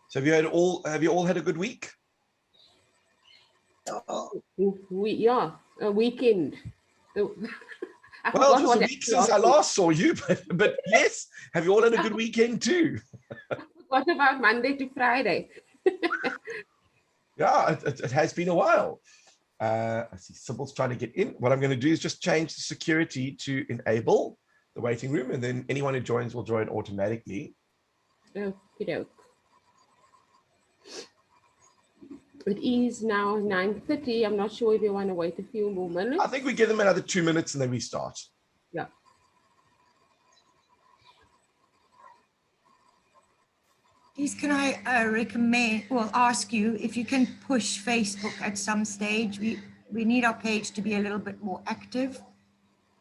So have you all had a good week? Yeah, a weekend. I Well, it forgot was a what week since I last saw you, but yes, have you all had a good weekend too? What about Monday to Friday? Yeah, it has been a while. I see Sybil's trying to get in. What I'm going to do is just change the security to enable the waiting room, and then anyone who joins will join automatically. Okey-doke. It is now 9:30. I'm not sure if you want to wait a few more minutes. I think we give them another 2 minutes and then we start. Yeah. Please, can I ask you if you can push Facebook at some stage? We need our page to be a little bit more active,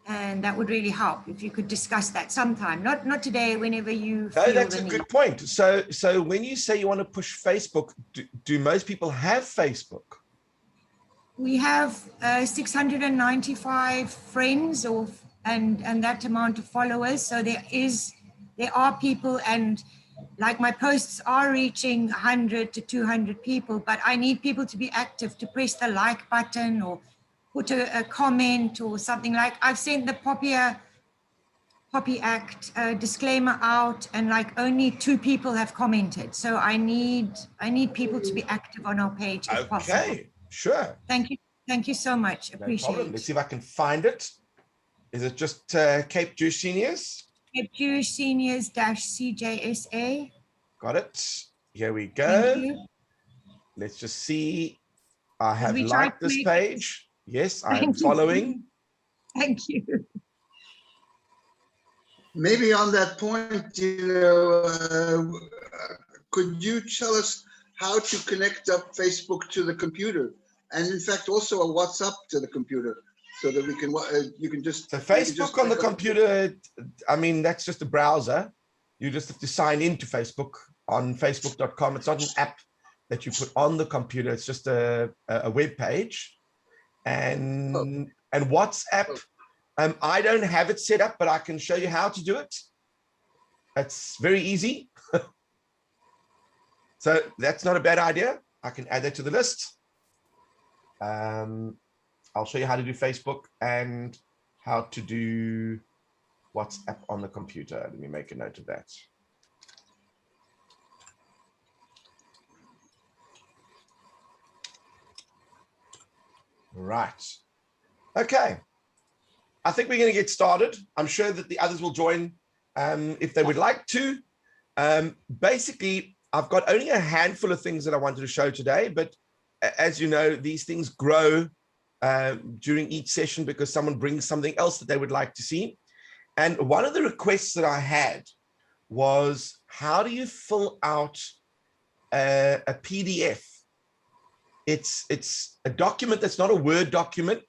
and that would really help if you could discuss that sometime. Not today, whenever you feel. No, that's a good point. So when you say you want to push Facebook, do most people have Facebook? We have 695 friends and that amount of followers. So there are people, and like my posts are reaching 100 to 200 people, but I need people to be active, to press the like button or put a comment or something. Like I've sent the Poppy Act disclaimer out, and like only 2 people have commented. So I need people to be active on our page if possible. Okay, sure. Thank you so much. Appreciate No problem. it. Let's see if I can find it. Is it just Cape Jewish Seniors? Cape Jewish Seniors CJSA. Got it. Here we go. Thank you. Let's just see. I have we tried liked to this make page. Yes, I am Thank you. following. Thank you. Maybe on that point, could you tell us how to connect up Facebook to the computer, and in fact also a WhatsApp to the computer, so that we can you can just. So Facebook on the computer, I mean, that's just a browser. You just have to sign into Facebook on facebook.com. It's not an app that you put on the computer. It's just a web page. And WhatsApp, I don't have it set up, but I can show you how to do it. It's very easy. So that's not a bad idea. I can add that to the list. I'll show you how to do Facebook and how to do WhatsApp on the computer. Let me make a note of that. Right. Okay. I think we're going to get started. I'm sure that the others will join if they would like to. Basically, I've got only a handful of things that I wanted to show today, but as you know, these things grow during each session because someone brings something else that they would like to see. And one of the requests that I had was, how do you fill out a PDF? It's a document that's not a Word document.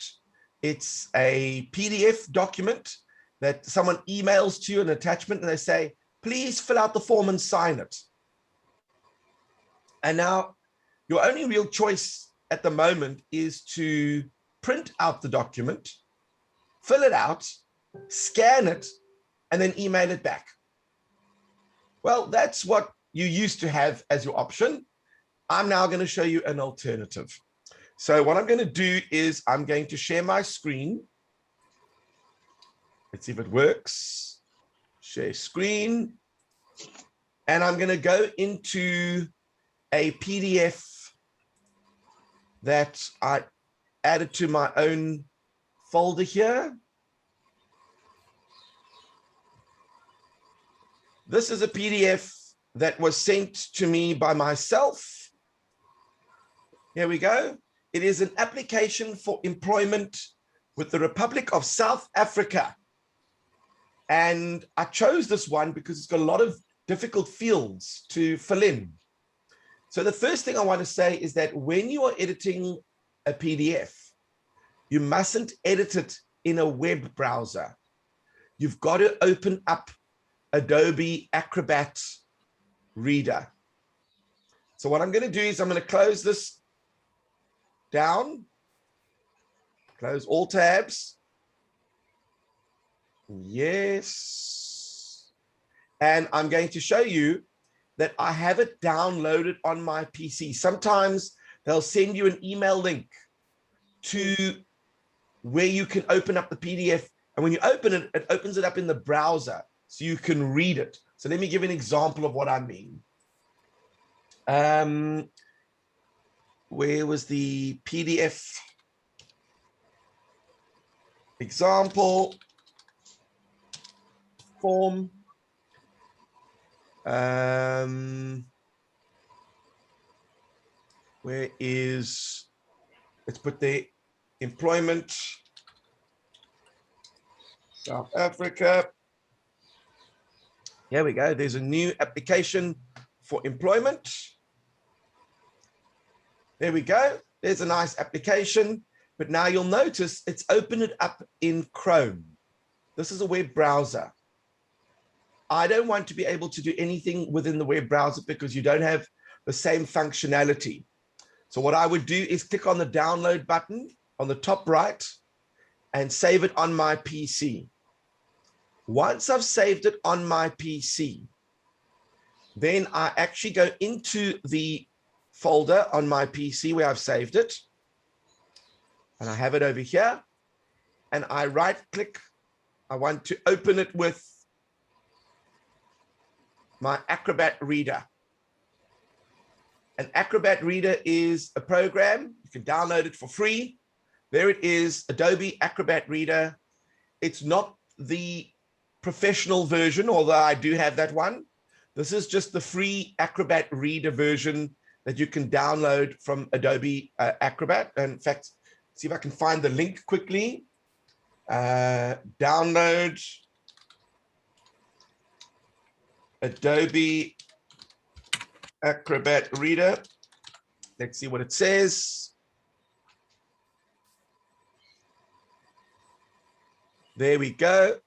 It's a PDF document that someone emails to you, an attachment, and they say, please fill out the form and sign it. And now your only real choice at the moment is to print out the document, fill it out, scan it, and then email it back. Well, that's what you used to have as your option. I'm now going to show you an alternative. So what I'm going to do is I'm going to share my screen. Let's see if it works. Share screen. And I'm going to go into a PDF that I added to my own folder here. This is a PDF that was sent to me by myself. Here we go. It is an application for employment with the Republic of South Africa. And I chose this one because it's got a lot of difficult fields to fill in. So the first thing I want to say is that when you are editing a PDF, you mustn't edit it in a web browser. You've got to open up Adobe Acrobat Reader. So what I'm going to do is I'm going to close this down, close all tabs. Yes. And I'm going to show you that I have it downloaded on my PC. Sometimes they'll send you an email link to where you can open up the PDF. And when you open it, it opens it up in the browser so you can read it. So let me give you an example of what I mean. Where was the PDF example form? Where is, let's put the employment, South Africa. Here we go. There's a new application for employment. There we go. There's a nice application, but now you'll notice it's opened it up in Chrome. This is a web browser. I don't want to be able to do anything within the web browser because you don't have the same functionality. So what I would do is click on the download button on the top right and save it on my PC. Once I've saved it on my PC, then I actually go into the folder on my PC where I've saved it. And I have it over here. And I right click. I want to open it with my Acrobat Reader. An Acrobat Reader is a program. You can download it for free. There it is, Adobe Acrobat Reader. It's not the professional version, although I do have that one. This is just the free Acrobat Reader version that you can download from Adobe Acrobat. And in fact, see if I can find the link quickly. Download Adobe Acrobat Reader. Let's see what it says. There we go.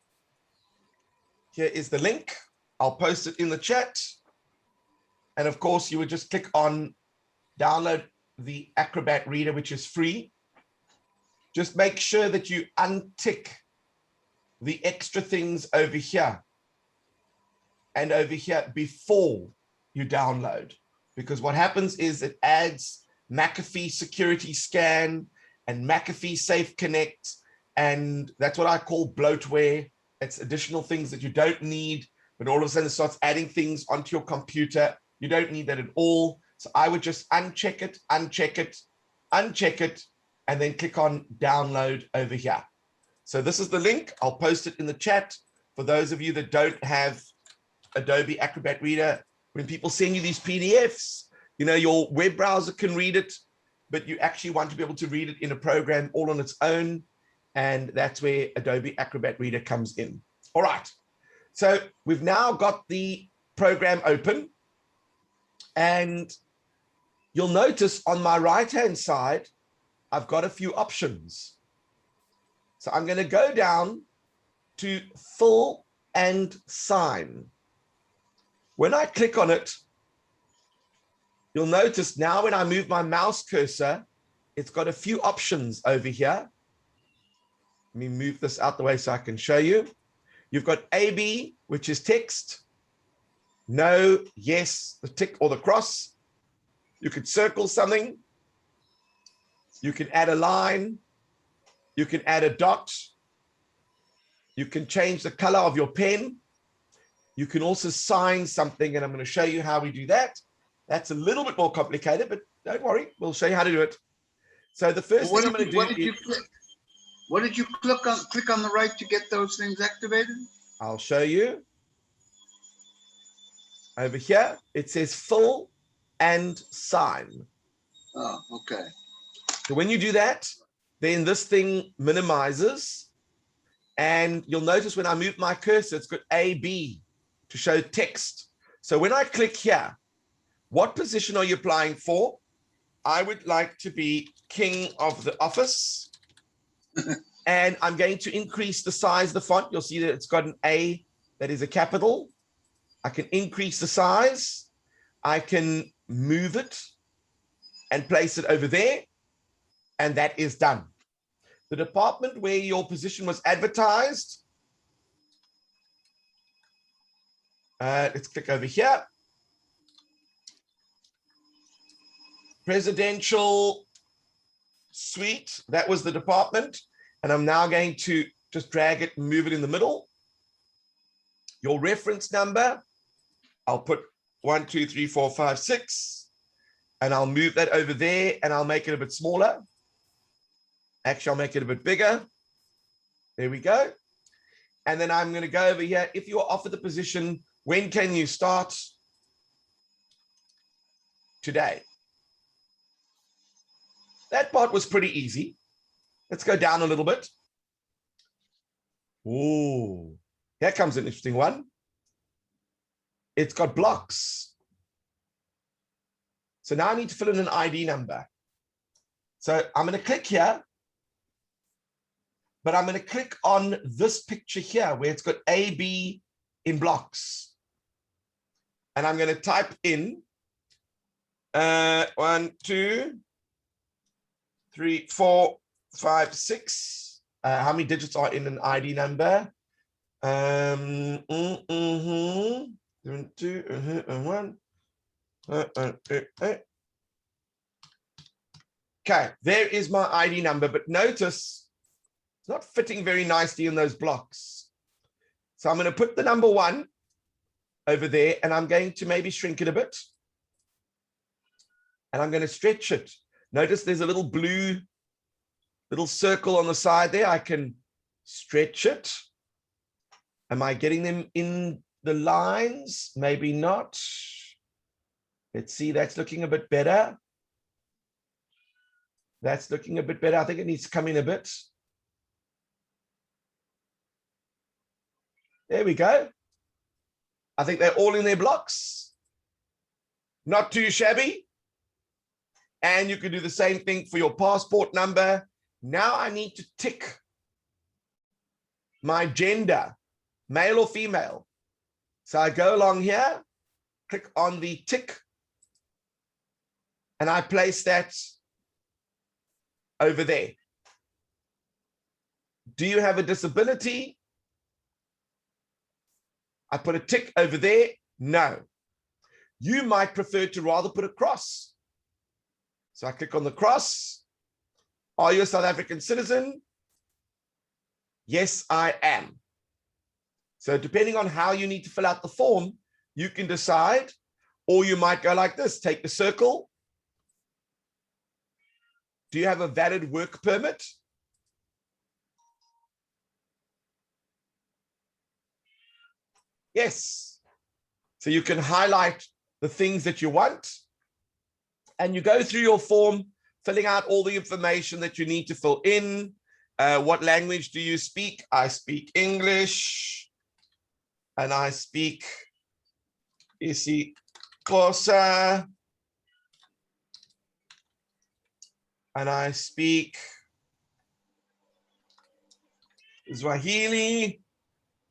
Here is the link. I'll post it in the chat. And of course, you would just click on download the Acrobat Reader, which is free. Just make sure that you untick the extra things over here and over here before you download. Because what happens is it adds McAfee Security Scan and McAfee Safe Connect. And that's what I call bloatware. It's additional things that you don't need, but all of a sudden it starts adding things onto your computer. You don't need that at all. So I would just uncheck it, uncheck it, uncheck it, and then click on download over here. So this is the link. I'll post it in the chat for those of you that don't have Adobe Acrobat Reader. When people send you these PDFs, you know, your web browser can read it, but you actually want to be able to read it in a program all on its own. And that's where Adobe Acrobat Reader comes in. All right. So we've now got the program open. And you'll notice on my right-hand side, I've got a few options. So I'm going to go down to fill and sign. When I click on it, you'll notice now when I move my mouse cursor, it's got a few options over here. Let me move this out the way so I can show you. You've got AB, which is text. No, yes, the tick or the cross. You could circle something. You can add a line. You can add a dot. You can change the color of your pen. You can also sign something, and I'm going to show you how we do that. That's a little bit more complicated, but don't worry, we'll show you how to do it. So the first thing I'm going to do is... What did you click on? Click on the right to get those things activated? I'll show you. Over here, it says fill and sign. Oh, okay. So when you do that, then this thing minimizes. And you'll notice when I move my cursor, it's got AB to show text. So when I click here, what position are you applying for? I would like to be king of the office. And I'm going to increase the size of the font. You'll see that it's got an A that is a capital. I can increase the size. I can move it and place it over there. And that is done. The department where your position was advertised. Let's click over here. presidential suite. That was the department. And I'm now going to just drag it and move it in the middle. Your reference number, I'll put 1, 2, 3, 4, 5, 6, and I'll move that over there and I'll make it a bit smaller. Actually, I'll make it a bit bigger. There we go. And then I'm going to go over here. If you're offered the position, when can you start? Today. That part was pretty easy. Let's go down a little bit. Oh, here comes an interesting one. It's got blocks. So now I need to fill in an ID number. So I'm going to click here, but I'm going to click on this picture here where it's got A, B in blocks. And I'm going to type in 1, 2, 3, 4, 5, 6. How many digits are in an ID number? 2, 1. Okay, there is my ID number, but notice it's not fitting very nicely in those blocks. So I'm going to put the number 1 over there, and I'm going to maybe shrink it a bit. And I'm going to stretch it. Notice there's a little blue little circle on the side there. I can stretch it. Am I getting them in the lines? Maybe not. Let's see, that's looking a bit better. That's looking a bit better. I think it needs to come in a bit. There we go. I think they're all in their blocks. Not too shabby. And you can do the same thing for your passport number. Now I need to tick my gender, male or female. So I go along here, click on the tick, and I place that over there. Do you have a disability? I put a tick over there. No. You might prefer to rather put a cross. So I click on the cross. Are you a South African citizen? Yes, I am. So depending on how you need to fill out the form, you can decide, or you might go like this, take the circle. Do you have a valid work permit? Yes. So you can highlight the things that you want, and you go through your form, filling out all the information that you need to fill in. What language do you speak? I speak English, and I speak isiXhosa, and I speak Swahili.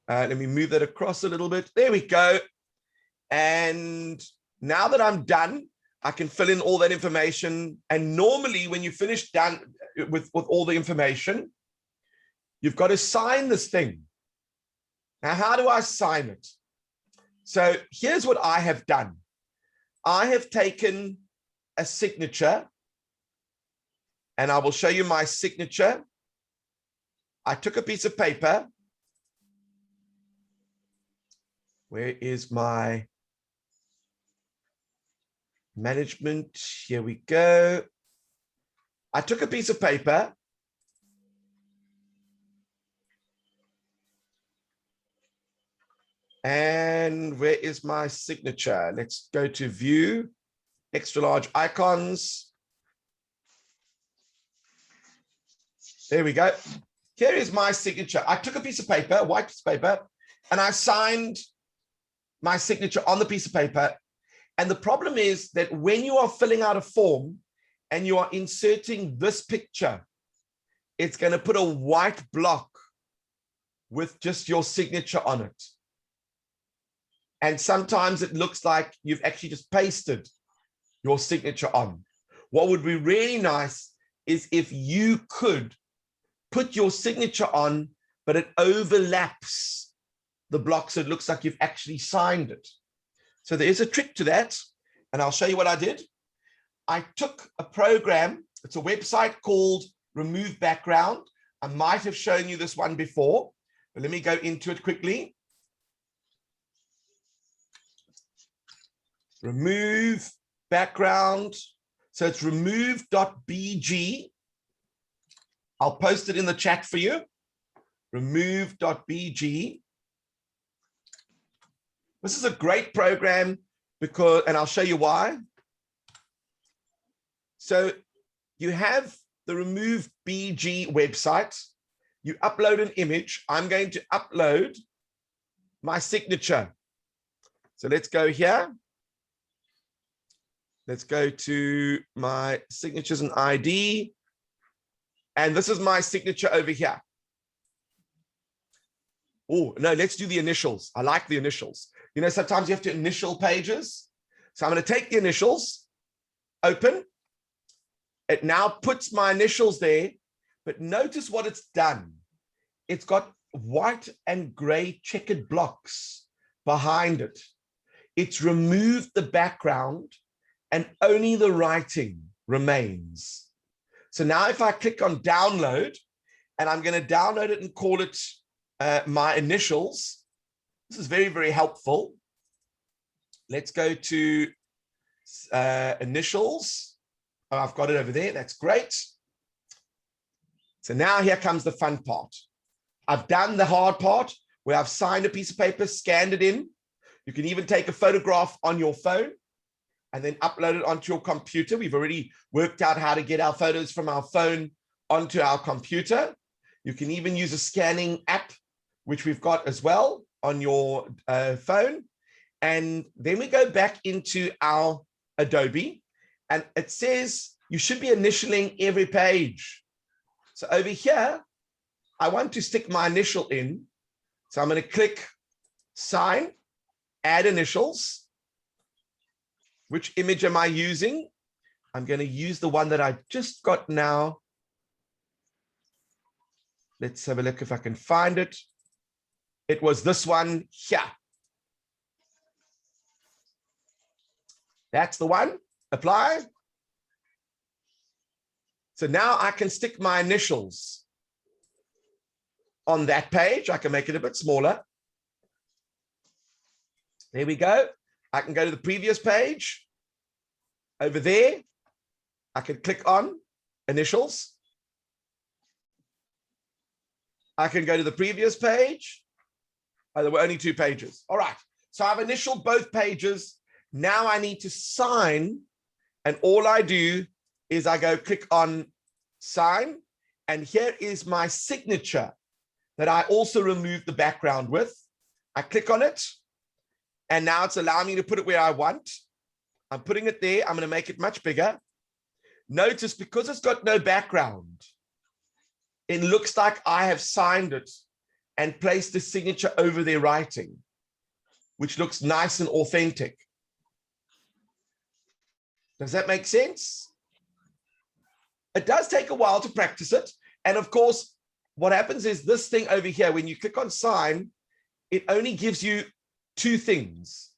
Let me move that across a little bit. There we go. And now that I'm done, I can fill in all that information. And normally when you finish done with all the information, you've got to sign this thing. Now, how do I sign it? So here's what I have done. I have taken a signature, and I will show you my signature. I took a piece of paper. Where is my management? Here we go. I took a piece of paper. And where is my signature? Let's go to view, extra large icons. There we go. Here is my signature. I took a piece of paper, a white piece of paper, and I signed my signature on the piece of paper. And the problem is that when you are filling out a form and you are inserting this picture, it's going to put a white block with just your signature on it. And sometimes it looks like you've actually just pasted your signature on. What would be really nice is if you could put your signature on, but it overlaps the block so it looks like you've actually signed it. So there is a trick to that, and I'll show you what I did. I took a program, it's a website called Remove Background. I might have shown you this one before, but let me go into it quickly. Remove Background. So it's remove.bg. I'll post it in the chat for you. Remove.bg. This is a great program because, and I'll show you why. So you have the Remove BG website. You upload an image. I'm going to upload my signature. So let's go here. Let's go to my signatures and ID. And this is my signature over here. Oh, no, let's do the initials. I like the initials. You know, sometimes you have to initial pages. So I'm going to take the initials, open. It now puts my initials there, but notice what it's done. It's got white and gray checkered blocks behind it. It's removed the background and only the writing remains. So now if I click on download, and I'm going to download it and call it my initials. This is very, very helpful. Let's go to initials. Oh, I've got it over there. That's great. So now here comes the fun part. I've done the hard part where I've signed a piece of paper, scanned it in. You can even take a photograph on your phone and then upload it onto your computer. We've already worked out how to get our photos from our phone onto our computer. You can even use a scanning app, which we've got as well on your phone. And then we go back into our Adobe, and it says you should be initialing every page. So over here, I want to stick my initial in. So I'm going to click sign, add initials. Which image am I using? I'm going to use the one that I just got now. Let's have a look if I can find it. It was this one here. That's the one. Apply. So now I can stick my initials on that page. I can make it a bit smaller. There we go. I can go to the previous page. Over there, I can click on initials. I can go to the previous page. Oh, there were only 2 pages. All right. So I've initialed both pages. Now I need to sign. And all I do is I go click on sign. And here is my signature that I also removed the background with. I click on it. And now it's allowing me to put it where I want. I'm putting it there. I'm going to make it much bigger. Notice because it's got no background, it looks like I have signed it and placed the signature over their writing, which looks nice and authentic. Does that make sense? It does take a while to practice it. And of course, what happens is this thing over here, when you click on sign, it only gives you 2 things.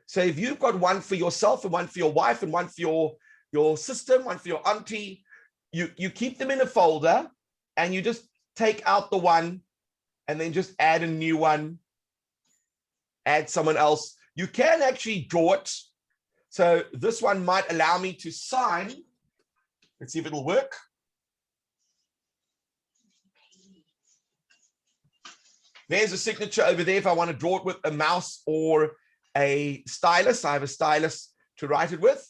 So if you've got one for yourself and one for your wife and one for your sister, one for your auntie, you keep them in a folder and you just take out the one and then just add a new one, add someone else. You can actually draw it. So this one might allow me to sign. Let's see if it'll work. There's a signature over there if I want to draw it with a mouse or a stylus. I have a stylus to write it with.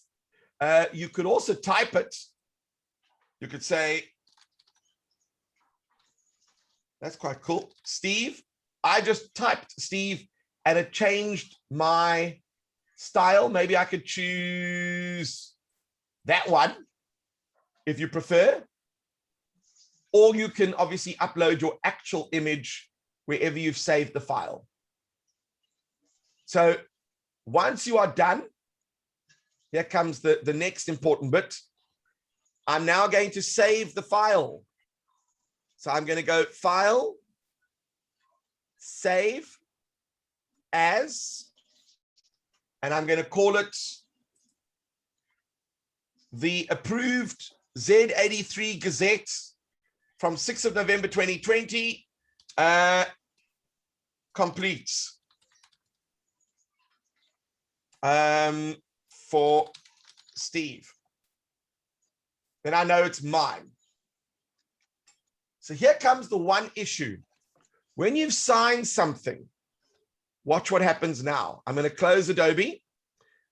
You could also type it. You could say, that's quite cool. Steve, I just typed Steve and it changed my style. Maybe I could choose that one if you prefer. Or you can obviously upload your actual image wherever you've saved the file. So once you are done, here comes the next important bit. I'm now going to save the file. So I'm going to go File, Save As, and I'm going to call it the approved Z83 Gazette from 6th of November 2020 completes for Steve. Then I know it's mine. So here comes the one issue. When you've signed something, watch what happens now. I'm going to close Adobe.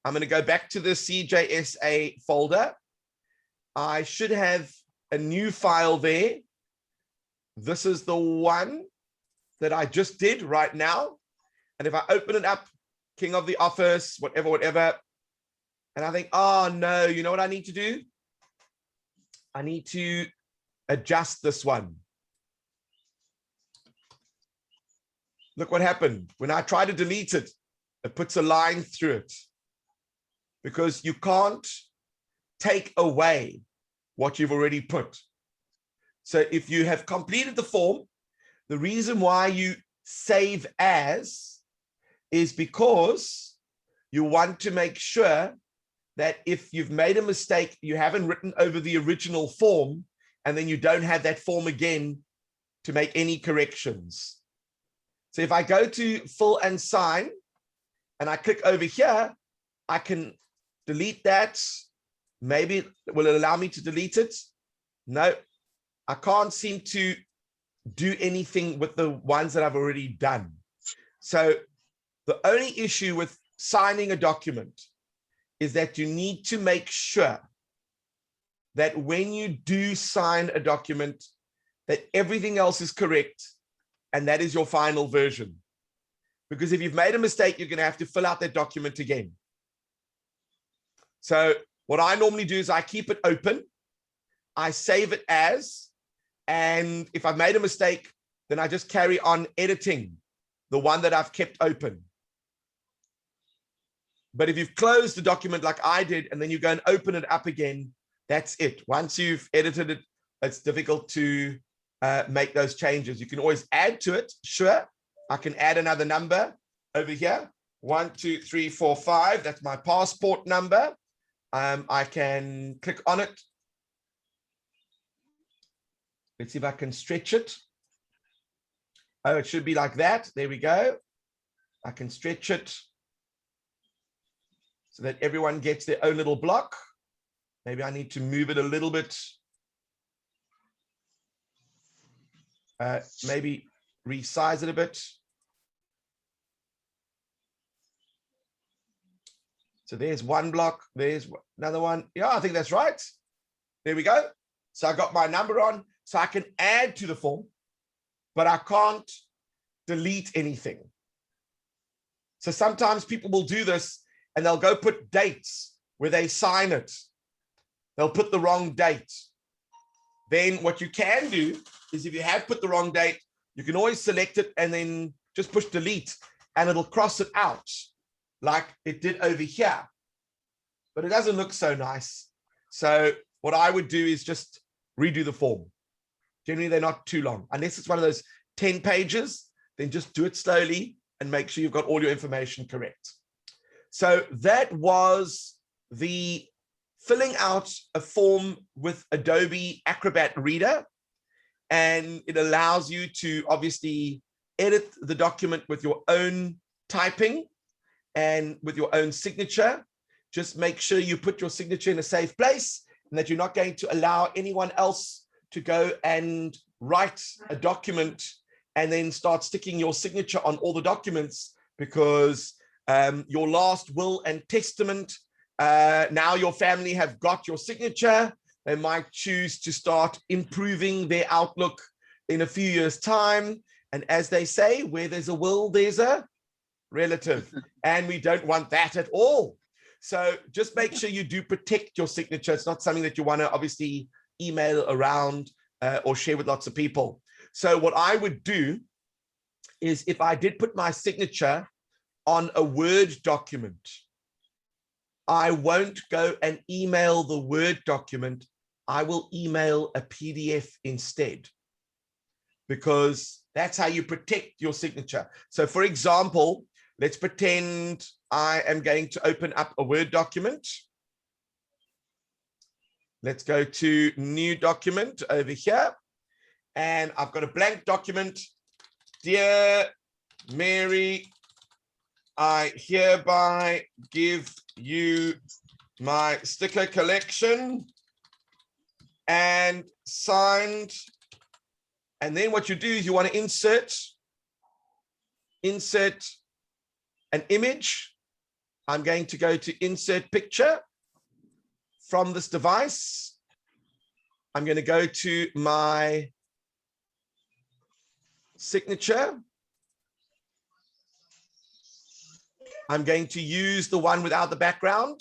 I'm going to go back to the CJSA folder. I should have a new file there. This is the one that I just did right now. And if I open it up, King of the Office, whatever, and I think, oh no, you know what I need to do? I need to adjust this one. Look what happened. When I try to delete it, it puts a line through it. Because you can't take away what you've already put. So if you have completed the form, the reason why you save as is because you want to make sure that if you've made a mistake, you haven't written over the original form, and then you don't have that form again to make any corrections. So if I go to fill and sign, and I click over here, I can delete that. Maybe will it allow me to delete it? No, I can't seem to do anything with the ones that I've already done. So the only issue with signing a document is that you need to make sure that when you do sign a document, that everything else is correct, and that is your final version. Because if you've made a mistake, you're going to have to fill out that document again. So what I normally do is I keep it open, I save it as, and if I've made a mistake, then I just carry on editing the one that I've kept open. But if you've closed the document like I did, and then you go and open it up again, that's it. Once you've edited it, it's difficult to make those changes. You can always add to it. Sure, I can add another number over here. 1, 2, 3, 4, 5. That's my passport number. I can click on it. Let's see if I can stretch it. Oh, it should be like that. There we go. I can stretch it so that everyone gets their own little block. Maybe I need to move it a little bit. Maybe resize it a bit. So there's one block, there's another one. Yeah, I think that's right. There we go. So I got my number on, so I can add to the form, but I can't delete anything. So sometimes people will do this and they'll go put dates where they sign it. They'll put the wrong date. Then what you can do is if you have put the wrong date, you can always select it and then just push delete and it'll cross it out like it did over here. But it doesn't look so nice. So what I would do is just redo the form. Generally, they're not too long. Unless it's one of those 10 pages, then just do it slowly and make sure you've got all your information correct. So that was the filling out a form with Adobe Acrobat Reader. And it allows you to obviously edit the document with your own typing and with your own signature. Just make sure you put your signature in a safe place and that you're not going to allow anyone else to go and write a document and then start sticking your signature on all the documents, because your last will and testament, now your family have got your signature. They might choose to start improving their outlook in a few years' time. And as they say, where there's a will, there's a relative. And we don't want that at all. So just make sure you do protect your signature. It's not something that you want to obviously email around or share with lots of people. So what I would do is if I did put my signature on a Word document, I won't go and email the Word document. I will email a PDF instead, because that's how you protect your signature. So for example, let's pretend I am going to open up a Word document. Let's go to new document over here. And I've got a blank document. Dear Mary, I hereby give you my sticker collection and signed. And then what you do is you want to insert an image. I'm going to go to insert picture from this device. I'm going to go to my signature. I'm going to use the one without the background.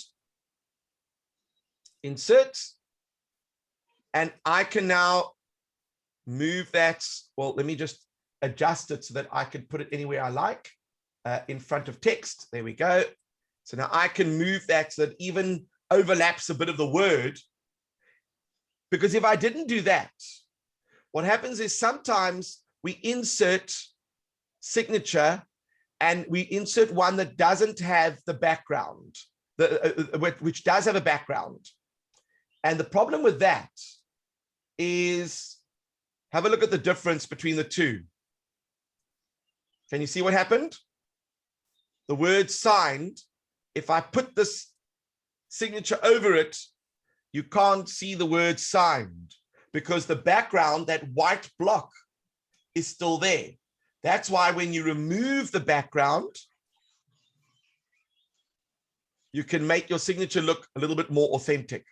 Insert. And I can now move that. Well, let me just adjust it so that I can put it anywhere I like in front of text. There we go. So now I can move that so that even overlaps a bit of the word. Because if I didn't do that, what happens is sometimes we insert signature and we insert one that doesn't have the background, which does have a background. And the problem with that is, have a look at the difference between the two. Can you see what happened? The word signed, if I put this signature over it, you can't see the word signed because the background, that white block, is still there. That's why when you remove the background, you can make your signature look a little bit more authentic.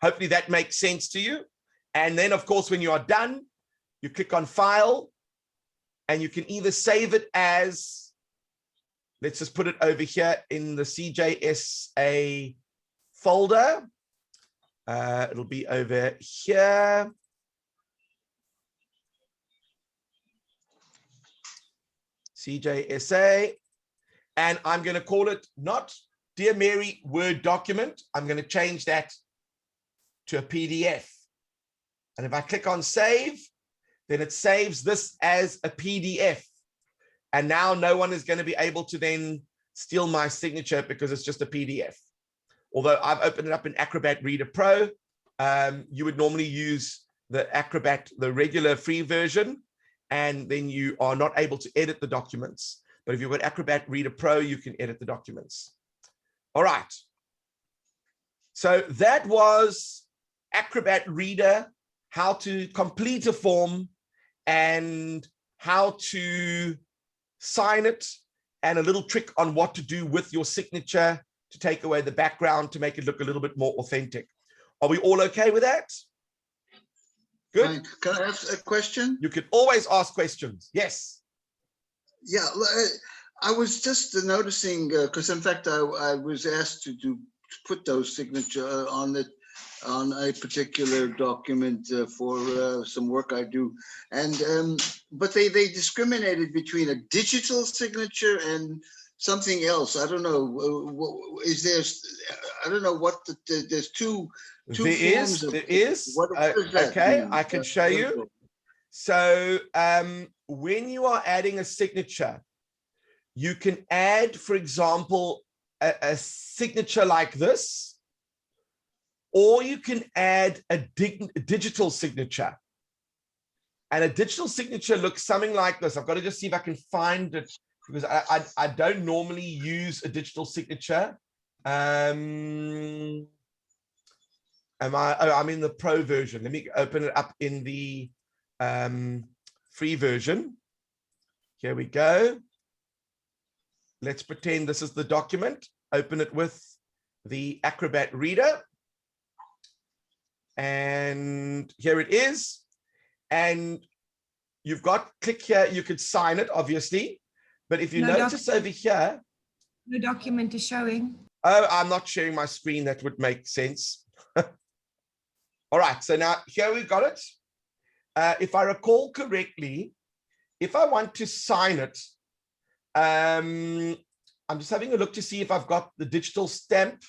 Hopefully that makes sense to you. And then, of course, when you are done, you click on File, and you can either save it as, let's just put it over here in the CJSA folder. It'll be over here. CJSA. And I'm going to call it not Dear Mary Word document. I'm going to change that to a PDF. And if I click on save, then it saves this as a PDF. And now no one is going to be able to then steal my signature because it's just a PDF. Although I've opened it up in Acrobat Reader Pro, you would normally use the Acrobat, the regular free version, and then you are not able to edit the documents. But if you've got Acrobat Reader Pro, you can edit the documents. All right. So that was Acrobat Reader, how to complete a form and how to sign it, and a little trick on what to do with your signature to take away the background to make it look a little bit more authentic. Are we all okay with that? Good. Can I ask a question? You can always ask questions. Yes. Yeah, I was just noticing, because in fact I was asked to put those signature on a particular document for some work I do, and but they discriminated between a digital signature and something else. I don't know. Is there? I don't know what there's two forms. There is. What does that okay, mean? I can show you. So when you are adding a signature, you can add, for example, a signature like this, or you can add a digital signature. And a digital signature looks something like this. I've got to just see if I can find it, because I don't normally use a digital signature. I'm in the pro version. Let me open it up in the free version. Here we go. Let's pretend this is the document. Open it with the Acrobat Reader. And here it is. And you've got, click here, you could sign it, obviously. But if you notice over here. The document is showing. Oh, I'm not sharing my screen. That would make sense. All right, so now here we've got it. If I recall correctly, if I want to sign it, I'm just having a look to see if I've got the digital stamp.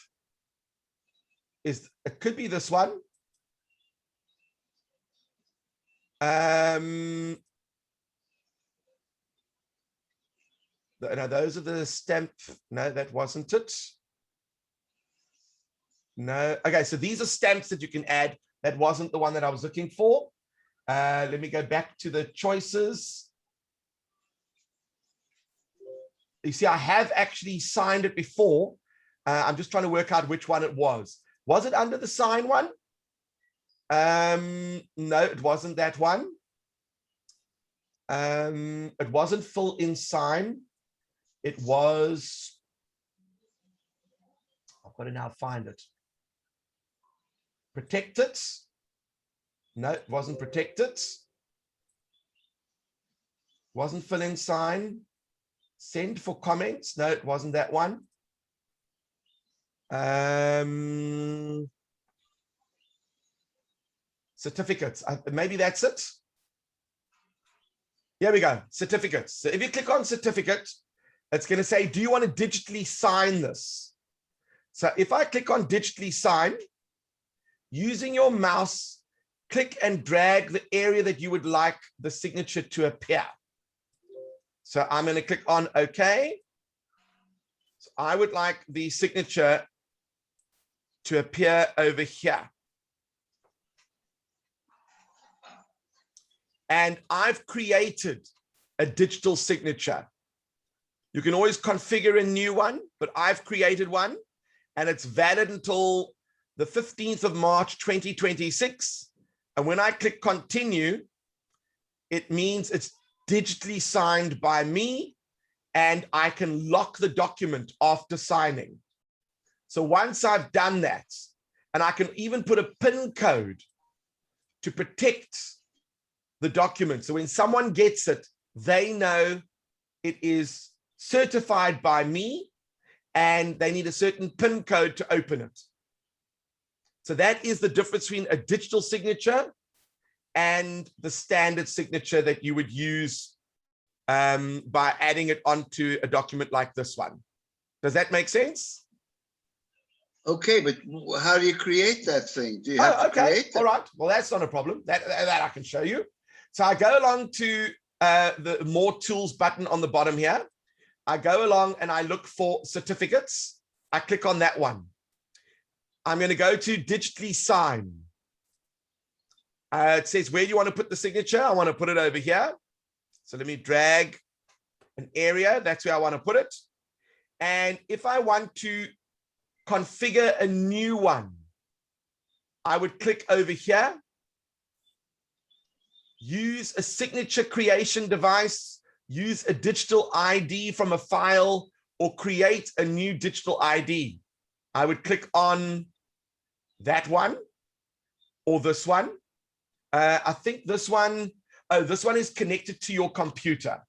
It could be this one. No, those are the stamp. No, that wasn't it. No. Okay, so these are stamps that you can add. That wasn't the one that I was looking for. Let me go back to the choices. You see, I have actually signed it before. I'm just trying to work out which one it was. Was it under the sign one? No, it wasn't that one. It wasn't fill in sign. It was, I've got to now find it. Protect it. No, it wasn't protect it. Wasn't fill in sign. Send for comments. No, it wasn't that one. Certificates. Maybe that's it. Here we go. Certificates. So if you click on certificate, it's going to say, do you want to digitally sign this? So if I click on digitally sign, using your mouse, click and drag the area that you would like the signature to appear. So I'm going to click on OK. So I would like the signature to appear over here. And I've created a digital signature. You can always configure a new one, but I've created one and it's valid until the 15th of March, 2026. And when I click continue, it means it's digitally signed by me and I can lock the document after signing. So once I've done that, and I can even put a PIN code to protect the document. So when someone gets it, they know it is certified by me and they need a certain PIN code to open it. So that is the difference between a digital signature and the standard signature that you would use by adding it onto a document like this one. Does that make sense? Okay, but how do you create that thing? Do you have to create it? All right. Well, that's not a problem. That I can show you. So I go along to the more tools button on the bottom here. I go along and I look for certificates. I click on that one. I'm going to go to digitally sign. It says, where do you want to put the signature? I want to put it over here. So let me drag an area. That's where I want to put it. And if I want to configure a new one, I would click over here. Use a signature creation device, use a digital ID from a file, or create a new digital ID. I would click on that one or this one. I think this one, this one is connected to your computer.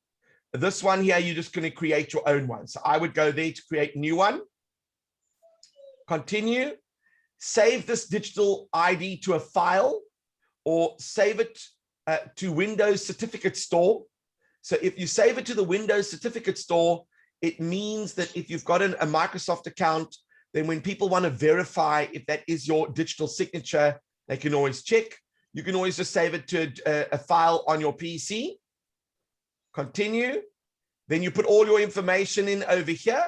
This one here, you're just going to create your own one. So I would go there to create a new one. Continue. Save this digital ID to a file or save it to Windows Certificate Store. So if you save it to the Windows Certificate Store, it means that if you've got a Microsoft account, then when people want to verify if that is your digital signature, they can always check. You can always just save it to a file on your PC. Continue. Then you put all your information in over here.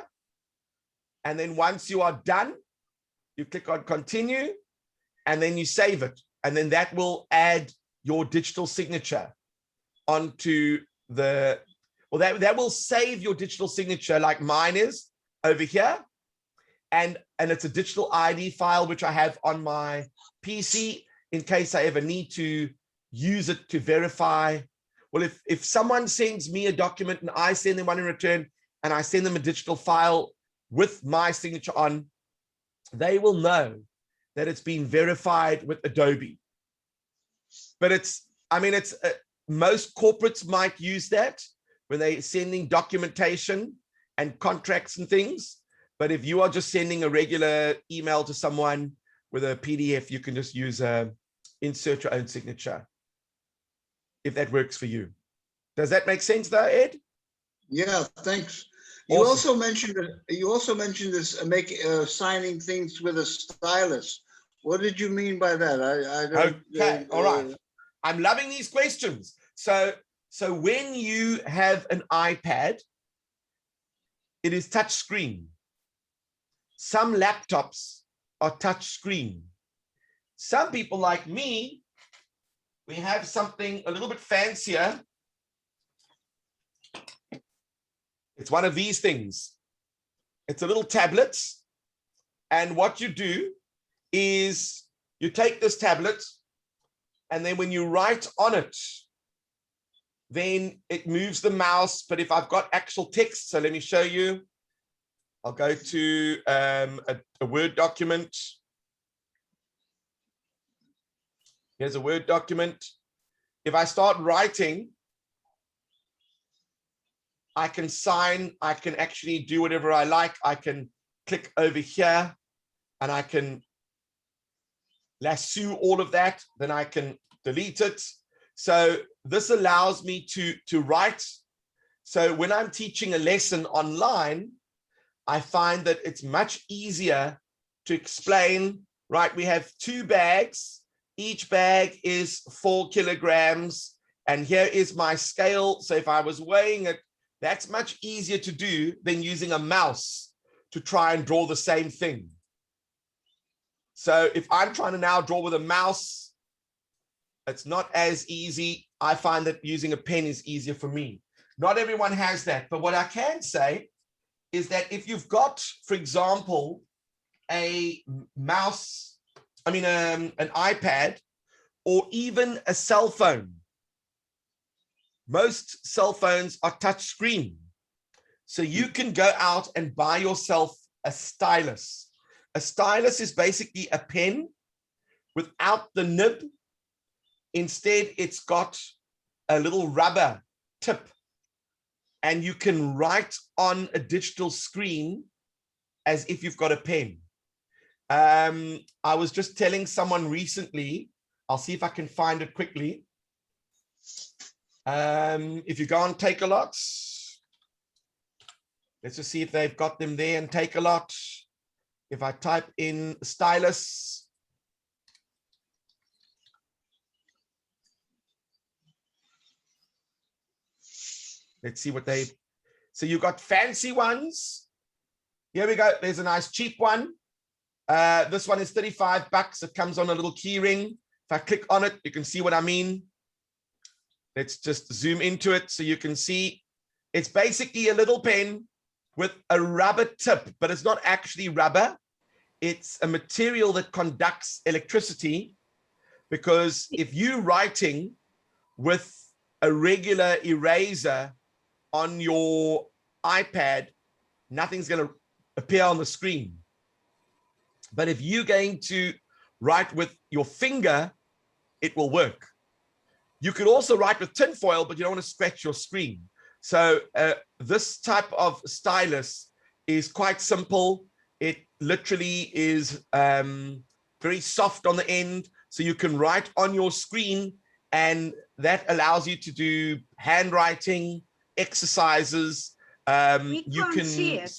And then once you are done, you click on continue and then you save it. And then that will add your digital signature onto the, well, that will save your digital signature like mine is over here. And it's a digital ID file, which I have on my PC in case I ever need to use it to verify. Well, if someone sends me a document and I send them one in return and I send them a digital file with my signature on, they will know that it's been verified with Adobe. But it's, I mean, it's most corporates might use that when they're sending documentation and contracts and things. But if you are just sending a regular email to someone with a PDF, you can just use insert your own signature, if that works for you. Does that make sense though, Ed? Yeah, thanks. You Awesome. also mentioned this signing things with a stylus. What did you mean by that? I don't. Okay, all right. I'm loving these questions. So when you have an iPad, it is touch screen. Some laptops are touch screen. Some people like me, we have something a little bit fancier. It's one of these things. It's a little tablet. And what you do is you take this tablet, and then when you write on it, then it moves the mouse. But if I've got actual text, so let me show you. I'll go to a Word document. Here's a Word document. If I start writing, I can sign, I can actually do whatever I like. I can click over here and I can lasso all of that. Then I can delete it. So this allows me to write. So when I'm teaching a lesson online, I find that it's much easier to explain, right? We have 2 bags. Each bag is 4 kilograms. And here is my scale. So if I was weighing it, that's much easier to do than using a mouse to try and draw the same thing. So if I'm trying to now draw with a mouse, it's not as easy. I find that using a pen is easier for me. Not everyone has that. But what I can say is that if you've got, for example, a mouse, an iPad, or even a cell phone. Most cell phones are touch screen. So you can go out and buy yourself a stylus. A stylus is basically a pen without the nib. Instead, it's got a little rubber tip, and you can write on a digital screen as if you've got a pen. I was just telling someone recently, I'll see if I can find it quickly. If you go on Take-A-Lot, let's just see if they've got them there in Take-A-Lot. If I type in stylus, let's see what they, so you've got fancy ones. Here we go. There's a nice cheap one. This one is $35. It comes on a little key ring. If I click on it, you can see what I mean. Let's just zoom into it so you can see. It's basically a little pen with a rubber tip, but it's not actually rubber. It's a material that conducts electricity, because if you're writing with a regular eraser on your iPad, nothing's going to appear on the screen. But if you're going to write with your finger, it will work. You could also write with tinfoil, but you don't want to scratch your screen. So this type of stylus is quite simple. It literally is very soft on the end, so you can write on your screen, and that allows you to do handwriting, exercises. We You can't can see it.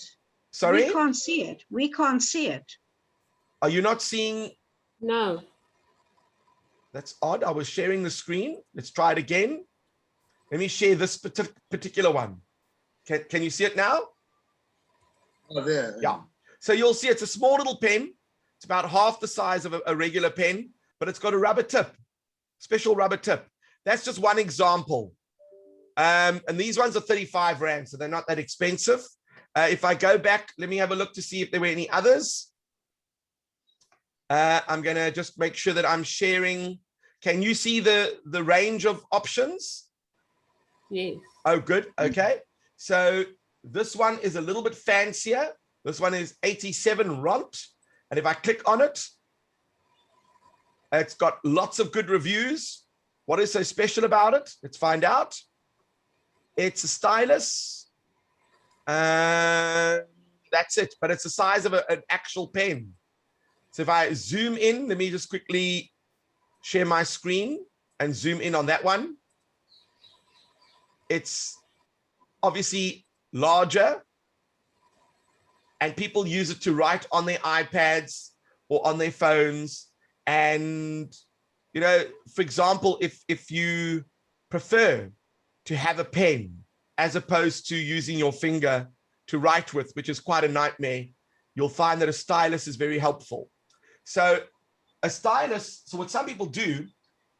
Sorry? We can't see it. We can't see it. Are you not seeing? No. That's odd. I was sharing the screen. Let's try it again. Let me share this particular one. Can you see it now? Oh, there. Yeah. So you'll see it's a small little pen. It's about half the size of a regular pen, but it's got a rubber tip, special rubber tip. That's just one example. And these ones are 35 Rand, so they're not that expensive. If I go back, let me have a look to see if there were any others. I'm going to just make sure that I'm sharing. Can you see the range of options? Yes. Oh, good. Okay. So this one is a little bit fancier. This one is 87 Rand. And if I click on it, it's got lots of good reviews. What is so special about it? Let's find out. It's a stylus. That's it. But it's the size of an actual pen. So if I zoom in, let me just quickly share my screen and zoom in on that one. It's obviously larger, and people use it to write on their iPads or on their phones. And, you know, for example, if you prefer to have a pen as opposed to using your finger to write with, which is quite a nightmare, you'll find that a stylus is very helpful. So a stylus, so what some people do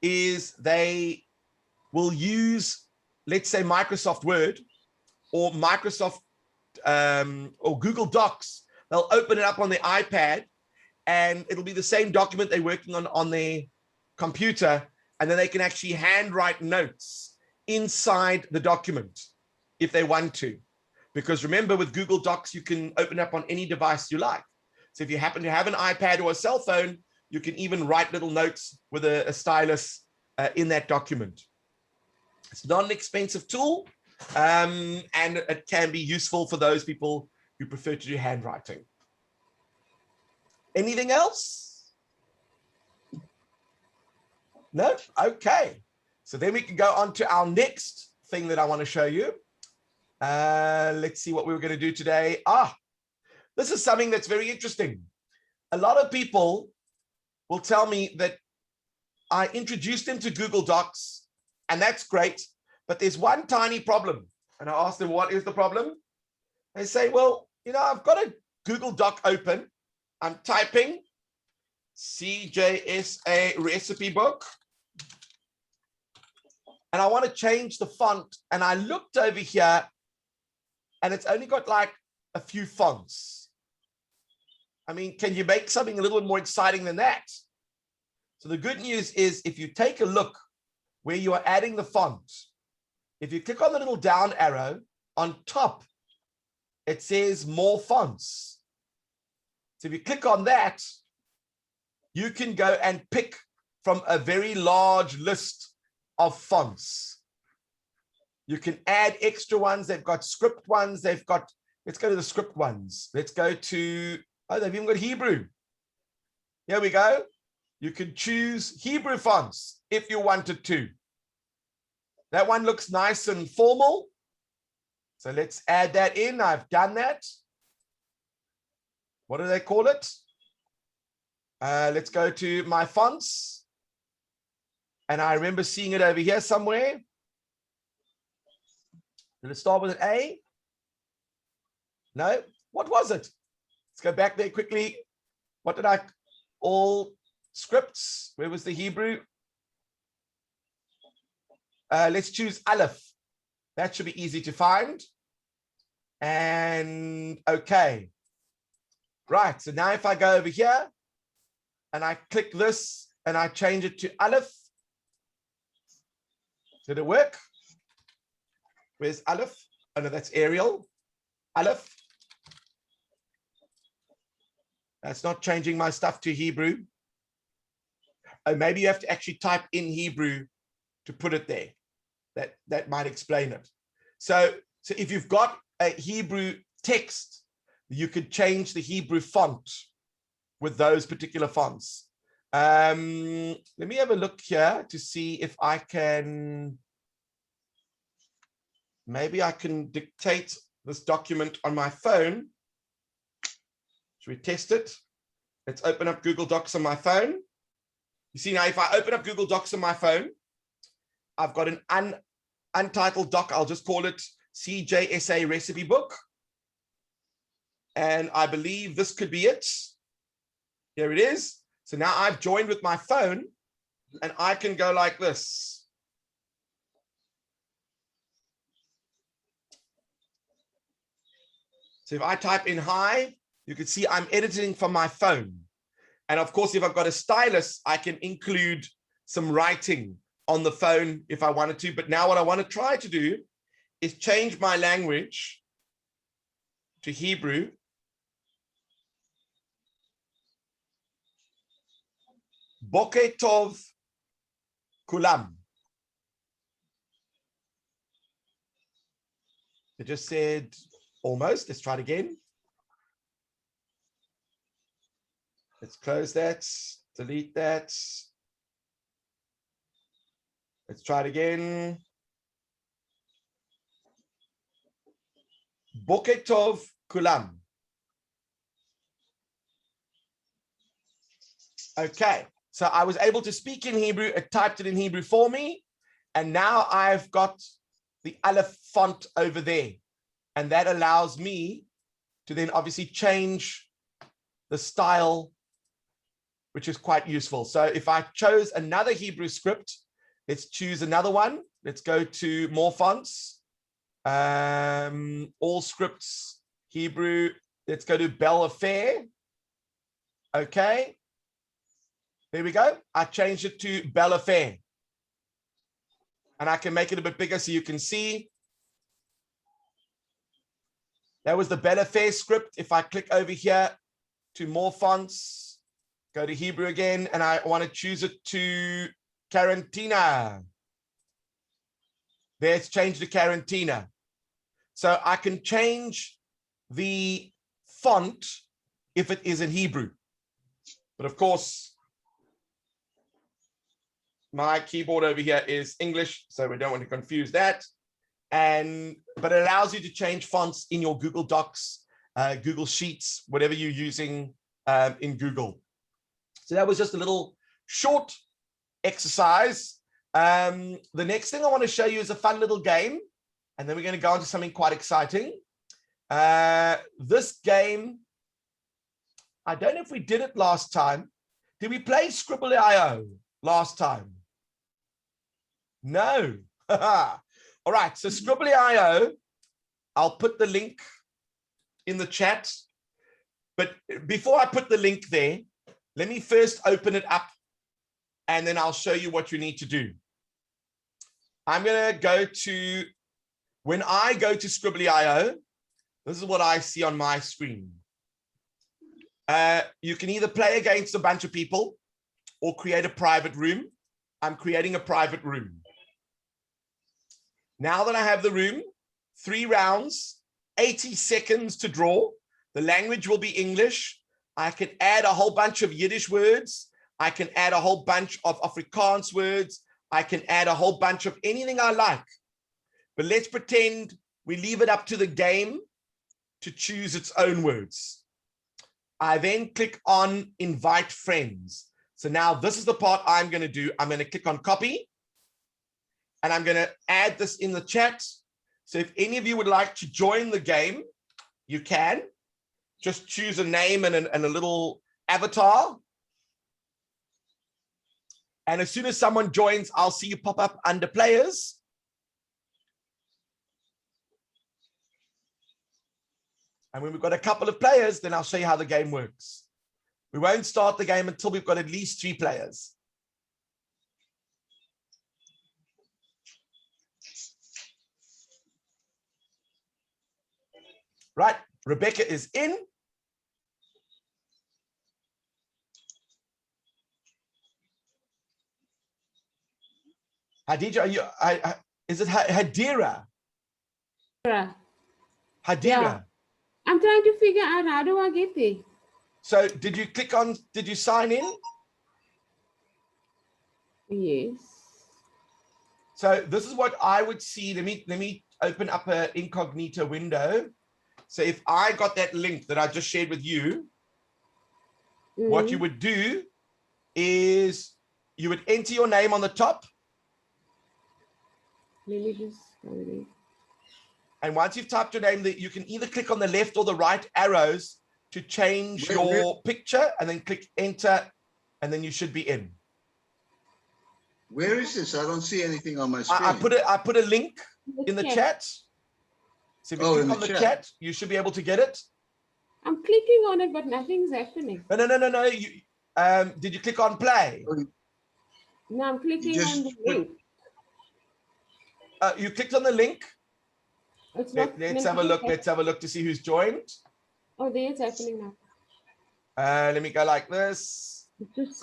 is they will use, let's say, Microsoft Word or Microsoft or Google Docs. They'll open it up on their iPad and it'll be the same document they're working on their computer, and then they can actually handwrite notes inside the document if they want to. Because remember, with Google Docs, you can open up on any device you like. So if you happen to have an iPad or a cell phone, you can even write little notes with a stylus in that document. It's not an expensive tool, and it can be useful for those people who prefer to do handwriting. Anything else? No? Okay. So then we can go on to our next thing that I want to show you. Let's see what we were going to do today. This is something that's very interesting. A lot of people will tell me that I introduced them to Google Docs, and that's great, but there's one tiny problem. And I asked them, what is the problem? They say, well, you know, I've got a Google Doc open. I'm typing CJSA recipe book, and I want to change the font. And I looked over here, and it's only got like a few fonts. I mean, can you make something a little bit more exciting than that? So the good news is, if you take a look where you are adding the font, if you click on the little down arrow on top, it says more fonts. So if you click on that, you can go and pick from a very large list of fonts. You can add extra ones. They've got script ones. They've got, let's go to the script ones. Let's go to, oh, they've even got Hebrew. Here we go. You can choose Hebrew fonts if you wanted to. That one looks nice and formal. So let's add that in. I've done that. What do they call it? Let's go to my fonts. And I remember seeing it over here somewhere. Did it start with an A? No. What was it? Let's go back there quickly. What did I, all scripts? Where was the Hebrew? Let's choose Aleph. That should be easy to find. And okay. Right, so now if I go over here and I click this and I change it to Aleph, did it work? Where's Aleph? Oh no, that's Arial. Aleph. That's not changing my stuff to Hebrew. Oh, maybe you have to actually type in Hebrew to put it there. That might explain it. So if you've got a Hebrew text, you could change the Hebrew font with those particular fonts. Let me have a look here to see if I can, maybe I can dictate this document on my phone. Should we test it? Let's open up Google Docs on my phone. You see now, if I open up Google Docs on my phone, I've got an untitled doc. I'll just call it CJSA recipe book. And I believe this could be it. Here it is. So now I've joined with my phone and I can go like this. So if I type in hi, you can see I'm editing from my phone. And of course, if I've got a stylus, I can include some writing on the phone if I wanted to. But now what I want to try to do is change my language to Hebrew. Boker Tov Kulam. It just said almost. Let's try it again. Let's close that, delete that. Let's try it again. Boker Tov Kulam. Okay, so I was able to speak in Hebrew. It typed it in Hebrew for me. And now I've got the Aleph font over there. And that allows me to then obviously change the style which is quite useful. So if I chose another Hebrew script, let's choose another one. Let's go to more fonts, all scripts, Hebrew. Let's go to Bell Affair. Okay. There we go. I changed it to Bell Affair. And I can make it a bit bigger so you can see. That was the Bell Affair script. If I click over here to more fonts, go to Hebrew again, and I want to choose it to Quarantina. There, it's changed to Quarantina. So I can change the font if it is in Hebrew. But of course, my keyboard over here is English, so we don't want to confuse that. But it allows you to change fonts in your Google Docs, Google Sheets, whatever you're using in Google. So that was just a little short exercise. The next thing I want to show you is a fun little game, and then we're going to go on to something quite exciting. This game, I don't know if we did it last time. Did we play Scribbly.io last time? No. All right, so Scribbly.io, I'll put the link in the chat. But before I put the link there, let me first open it up, and then I'll show you what you need to do. I'm going to go to, when I go to Scribbly.io, this is what I see on my screen. You can either play against a bunch of people or create a private room. I'm creating a private room. Now that I have the room, 3 rounds, 80 seconds to draw. The language will be English. I can add a whole bunch of Yiddish words. I can add a whole bunch of Afrikaans words. I can add a whole bunch of anything I like. But let's pretend we leave it up to the game to choose its own words. I then click on invite friends. So now this is the part I'm going to do. I'm going to click on copy. And I'm going to add this in the chat. So if any of you would like to join the game, you can. Just choose a name and a little avatar. And as soon as someone joins, I'll see you pop up under players. And when we've got a couple of players, then I'll show you how the game works. We won't start the game until we've got at least 3 players. Right, Rebecca is in. Hadija, are you? Is it Hadira? Yeah. Hadira. Yeah. I'm trying to figure out how do I get there. So did you click on? Did you sign in? Yes. So this is what I would see. Let me open up an incognito window. So if I got that link that I just shared with you, what you would do is you would enter your name on the top. Let me just go there. And once you've typed your name, you can either click on the left or the right arrows to change your picture, and then click enter, and then you should be in. Where is this? I don't see anything on my screen. I put a link in the chat. So if you click on the chat, you should be able to get it. I'm clicking on it, but nothing's happening. No. Did you click on play? No, I'm clicking on the link. You clicked on the link. It's not, let's have a look. Let's have a look to see who's joined. Oh, there it's happening now. Let me go like this.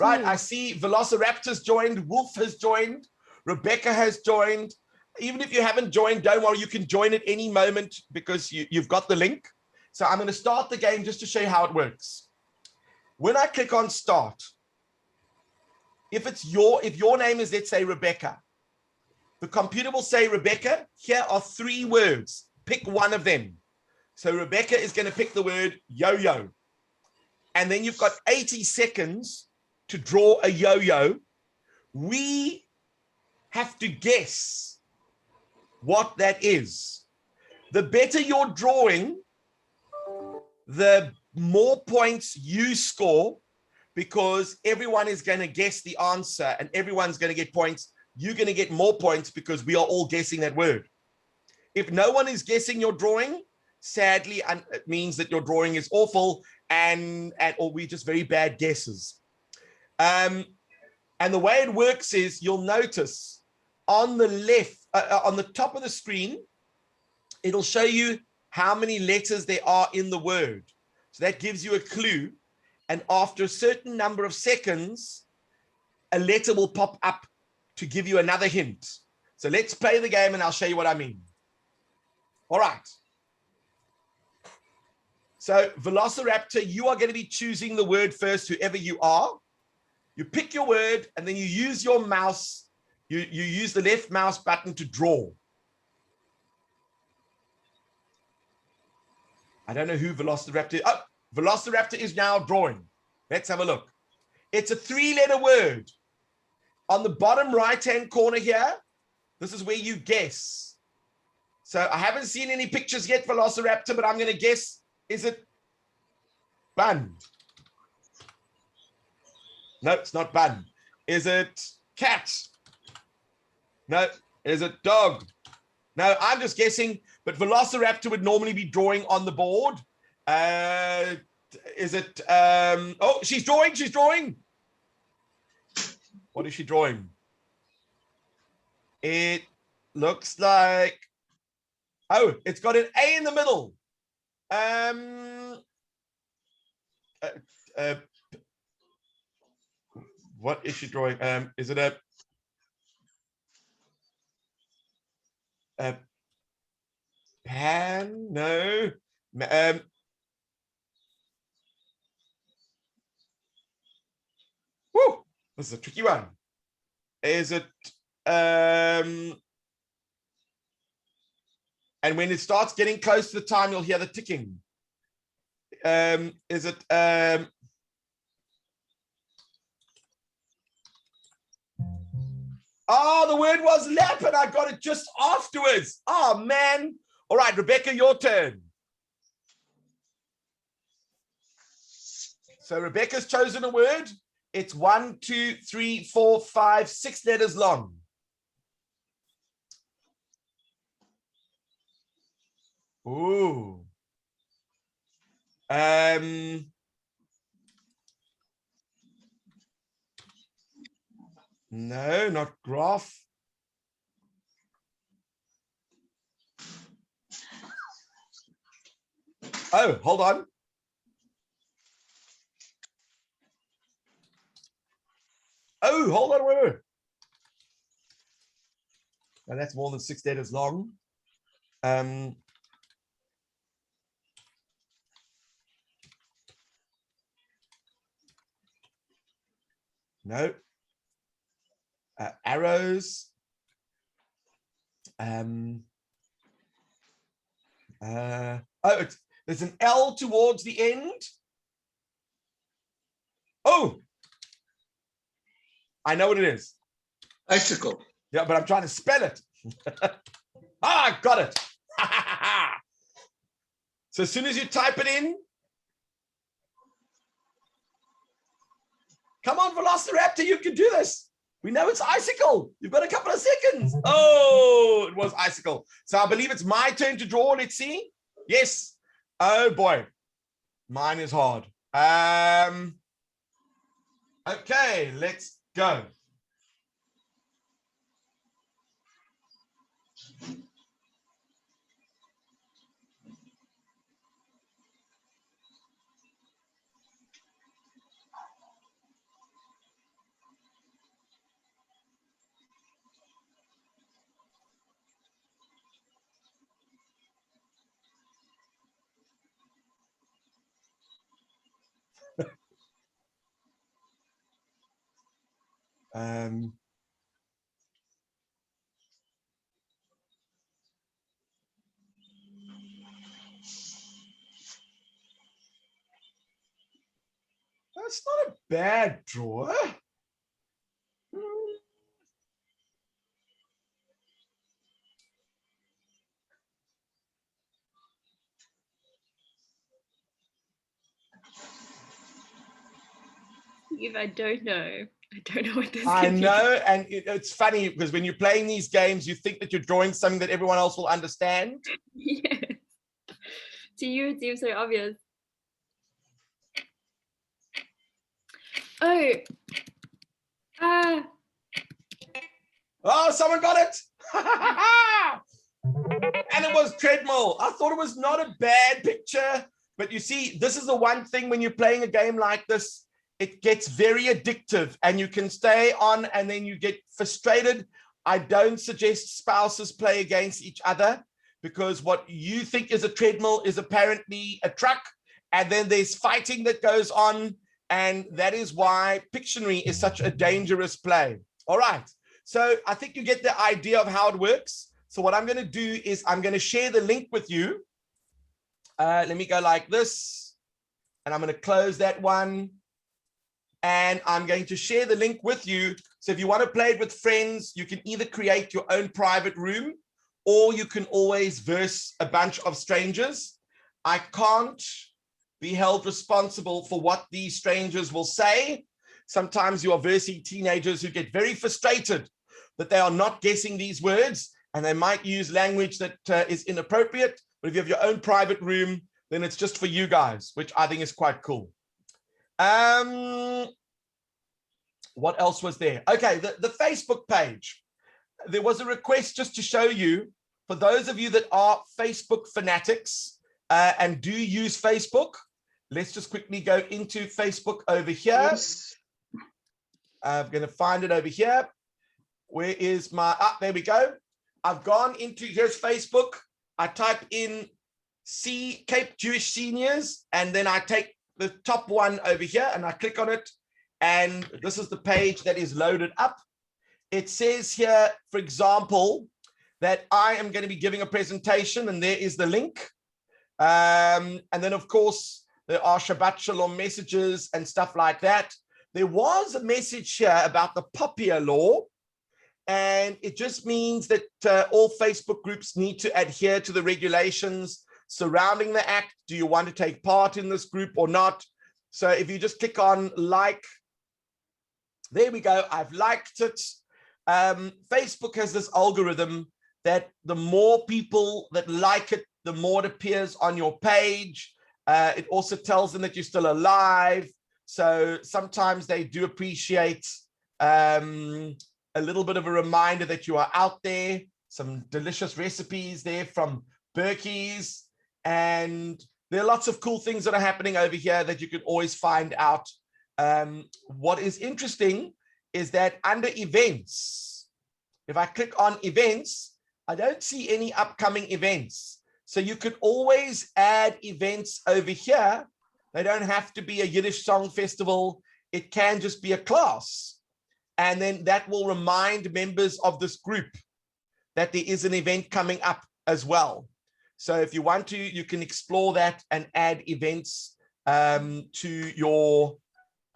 Right, I see Velociraptor's joined. Wolf has joined. Rebecca has joined. Even if you haven't joined, don't worry, you can join at any moment because you've got the link. So I'm going to start the game just to show you how it works. When I click on start, if your name is, let's say, Rebecca, the computer will say, Rebecca, here are 3 words. Pick one of them. So Rebecca is going to pick the word yo-yo. And then you've got 80 seconds to draw a yo-yo. We have to guess what that is. The better your drawing, the more points you score, because everyone is going to guess the answer and everyone's going to get points. You're going to get more points because we are all guessing that word. If no one is guessing your drawing, sadly, it means that your drawing is awful or we're just very bad guesses. And the way it works is you'll notice on the left, on the top of the screen, it'll show you how many letters there are in the word. So that gives you a clue. And after a certain number of seconds, a letter will pop up to give you another hint. So let's play the game and I'll show you what I mean. All right. So Velociraptor, you are going to be choosing the word first, whoever you are. You pick your word and then you use your mouse. You use the left mouse button to draw. I don't know who Velociraptor is. Oh, Velociraptor is now drawing. Let's have a look. It's a 3-letter word. On the bottom right-hand corner here, this is where you guess. So I haven't seen any pictures yet, Velociraptor, but I'm going to guess, is it bun? No, it's not bun. Is it cat? No. Is it dog? No, I'm just guessing, but Velociraptor would normally be drawing on the board. Is it, oh, she's drawing. What is she drawing? It looks like, oh, it's got an A in the middle. What is she drawing? Is it a pan? No. Woo, this is a tricky one. Is it and when it starts getting close to the time, you'll hear the ticking. Is it oh, the word was lap and I got it just afterwards. Oh man. All right, Rebecca, your turn. So Rebecca's chosen a word. It's 1, 2, 3, 4, 5, 6 letters long. Ooh. No, not graph. Oh, hold on. Oh, hold on, wait. Now that's more than 6 letters long. No. Arrows. Oh, there's an L towards the end. Oh, I know what it is. Icicle. Yeah, but I'm trying to spell it. I got it. So as soon as you type it in, come on, Velociraptor, you can do this. We know it's icicle. You've got a couple of seconds. Oh, it was icicle. So I believe it's my turn to draw. Let's see. Yes. Oh boy, mine is hard. Okay, let's go. That's not a bad draw. If I don't know what this I could be. know, and it's funny because when you're playing these games, you think that you're drawing something that everyone else will understand. Yes. To you, it seems so obvious. Oh. Oh, someone got it. And it was treadmill. I thought it was not a bad picture, but you see, this is the one thing when you're playing a game like this, it gets very addictive and you can stay on and then you get frustrated. I don't suggest spouses play against each other because what you think is a treadmill is apparently a truck, and then there's fighting that goes on, and that is why Pictionary is such a dangerous play. All right, so I think you get the idea of how it works. So what I'm going to do is I'm going to share the link with you. Let me go like this, and I'm going to close that one. And I'm going to share the link with you. So if you want to play it with friends, you can either create your own private room, or you can always verse a bunch of strangers. I can't be held responsible for what these strangers will say. Sometimes you are versing teenagers who get very frustrated that they are not guessing these words, and they might use language that is inappropriate. But if you have your own private room, then it's just for you guys, which I think is quite cool. What else was there? Okay, the Facebook page. There was a request just to show you, for those of you that are Facebook fanatics and do use Facebook, let's just quickly go into Facebook over here. Yes. I'm going to find it over here. Where is my, there we go. I've gone into, here's Facebook. I type in Cape Jewish Seniors, and then I take the top one over here and I click on it. And this is the page that is loaded up. It says here, for example, that I am going to be giving a presentation, and there is the link. And then, of course, there are Shabbat Shalom messages and stuff like that. There was a message here about the Popia law, and it just means that all Facebook groups need to adhere to the regulations surrounding the act. Do you want to take part in this group or not? So if you just click on like, there we go, I've liked it. Facebook has this algorithm that the more people that like it, the more it appears on your page. It also tells them that you're still alive. So sometimes they do appreciate a little bit of a reminder that you are out there. Some delicious recipes there from Berkey's. And there are lots of cool things that are happening over here that you can always find out. What is interesting is that under events, if I click on events, I don't see any upcoming events. So you could always add events over here. They don't have to be a Yiddish song festival. It can just be a class. And then that will remind members of this group that there is an event coming up as well. So if you want to, you can explore that and add events to your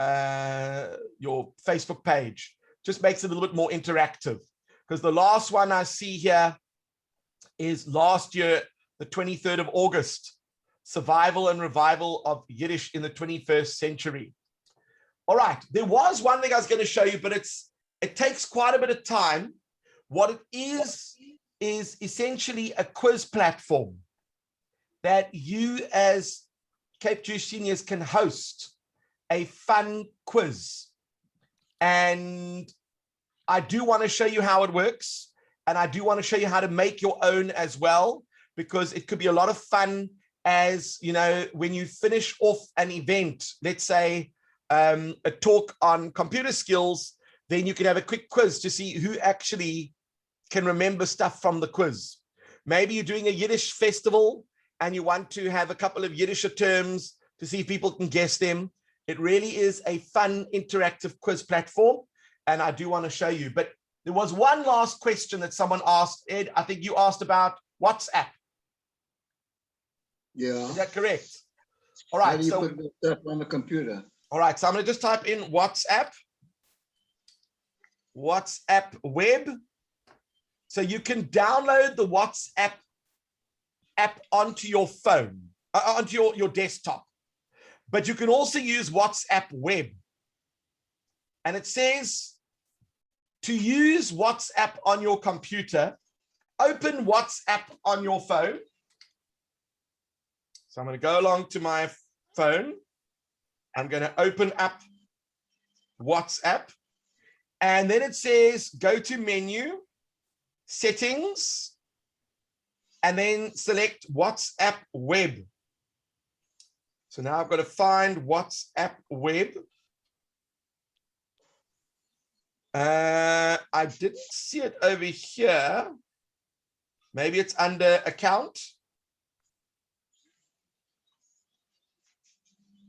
Facebook page. Just makes it a little bit more interactive. Because the last one I see here is last year, the 23rd of August, Survival and Revival of Yiddish in the 21st Century. All right, there was one thing I was going to show you, but it takes quite a bit of time. What it is essentially a quiz platform that you as Cape Jewish Seniors can host a fun quiz. And I do want to show you how it works. And I do want to show you how to make your own as well, because it could be a lot of fun as, you know, when you finish off an event, let's say a talk on computer skills, then you can have a quick quiz to see who actually can remember stuff from the quiz. Maybe you're doing a Yiddish festival and you want to have a couple of Yiddish terms to see if people can guess them. It really is a fun interactive quiz platform, and I do want to show you. But there was one last question that someone asked. Ed, I think you asked about WhatsApp. Yeah. Is that correct? All How right. do you So, put that stuff on the computer? all right. So I'm going to just type in WhatsApp web. So you can download the WhatsApp app onto your phone, onto your desktop. But you can also use WhatsApp web. and it says to use WhatsApp on your computer, open WhatsApp on your phone. So I'm going to go along to my phone. I'm going to open up WhatsApp. And then it says, go to menu, settings, and then select WhatsApp web. So now I've got to find WhatsApp web. I didn't see it over here. Maybe it's under account.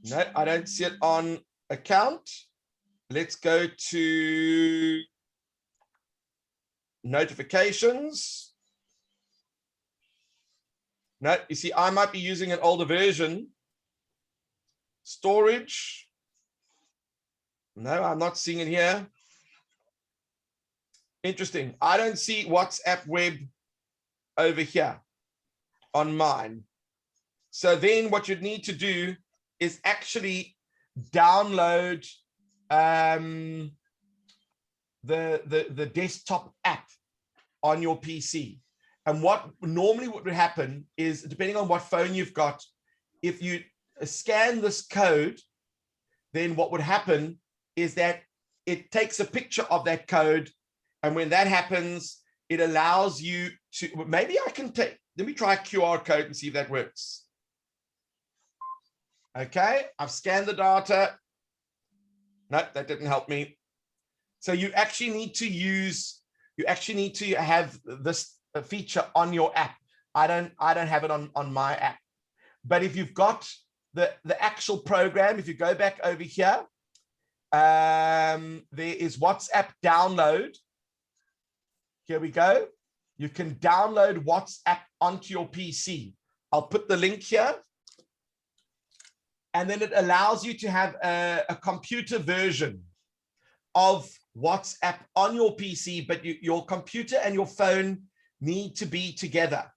No, I don't see it on account. Let's go to notifications. No, you see, I might be using an older version. Storage. No, I'm not seeing it here. Interesting. I don't see WhatsApp web over here on mine. So then what you'd need to do is actually download the desktop app on your PC. And what normally would happen is, depending on what phone you've got, if you scan this code, then what would happen is that it takes a picture of that code. And when that happens, it allows you to, maybe I can take, let me try a QR code and see if that works. Okay, I've scanned the data. No, that didn't help me. So you actually need to use, you actually need to have this feature on your app. I don't have it on my app. But if you've got the actual program, if you go back over here, there is WhatsApp download. Here we go. You can download WhatsApp onto your PC. I'll put the link here. And then it allows you to have a computer version of WhatsApp on your PC, but your computer and your phone need to be together.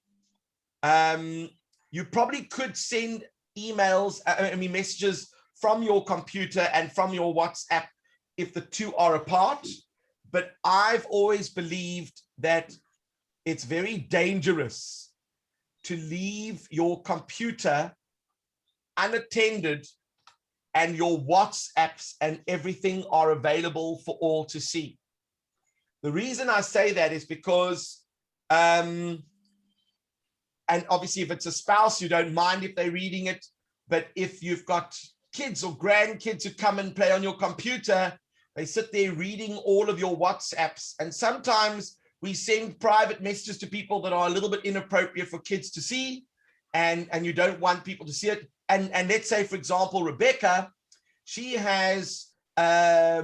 You probably could send emails, messages from your computer and from your WhatsApp if the two are apart. But I've always believed that it's very dangerous to leave your computer unattended and your WhatsApps and everything are available for all to see. The reason I say that is because, and obviously if it's a spouse, you don't mind if they're reading it, but if you've got kids or grandkids who come and play on your computer, they sit there reading all of your WhatsApps. And sometimes we send private messages to people that are a little bit inappropriate for kids to see, and you don't want people to see it. And let's say, for example, Rebecca, she has a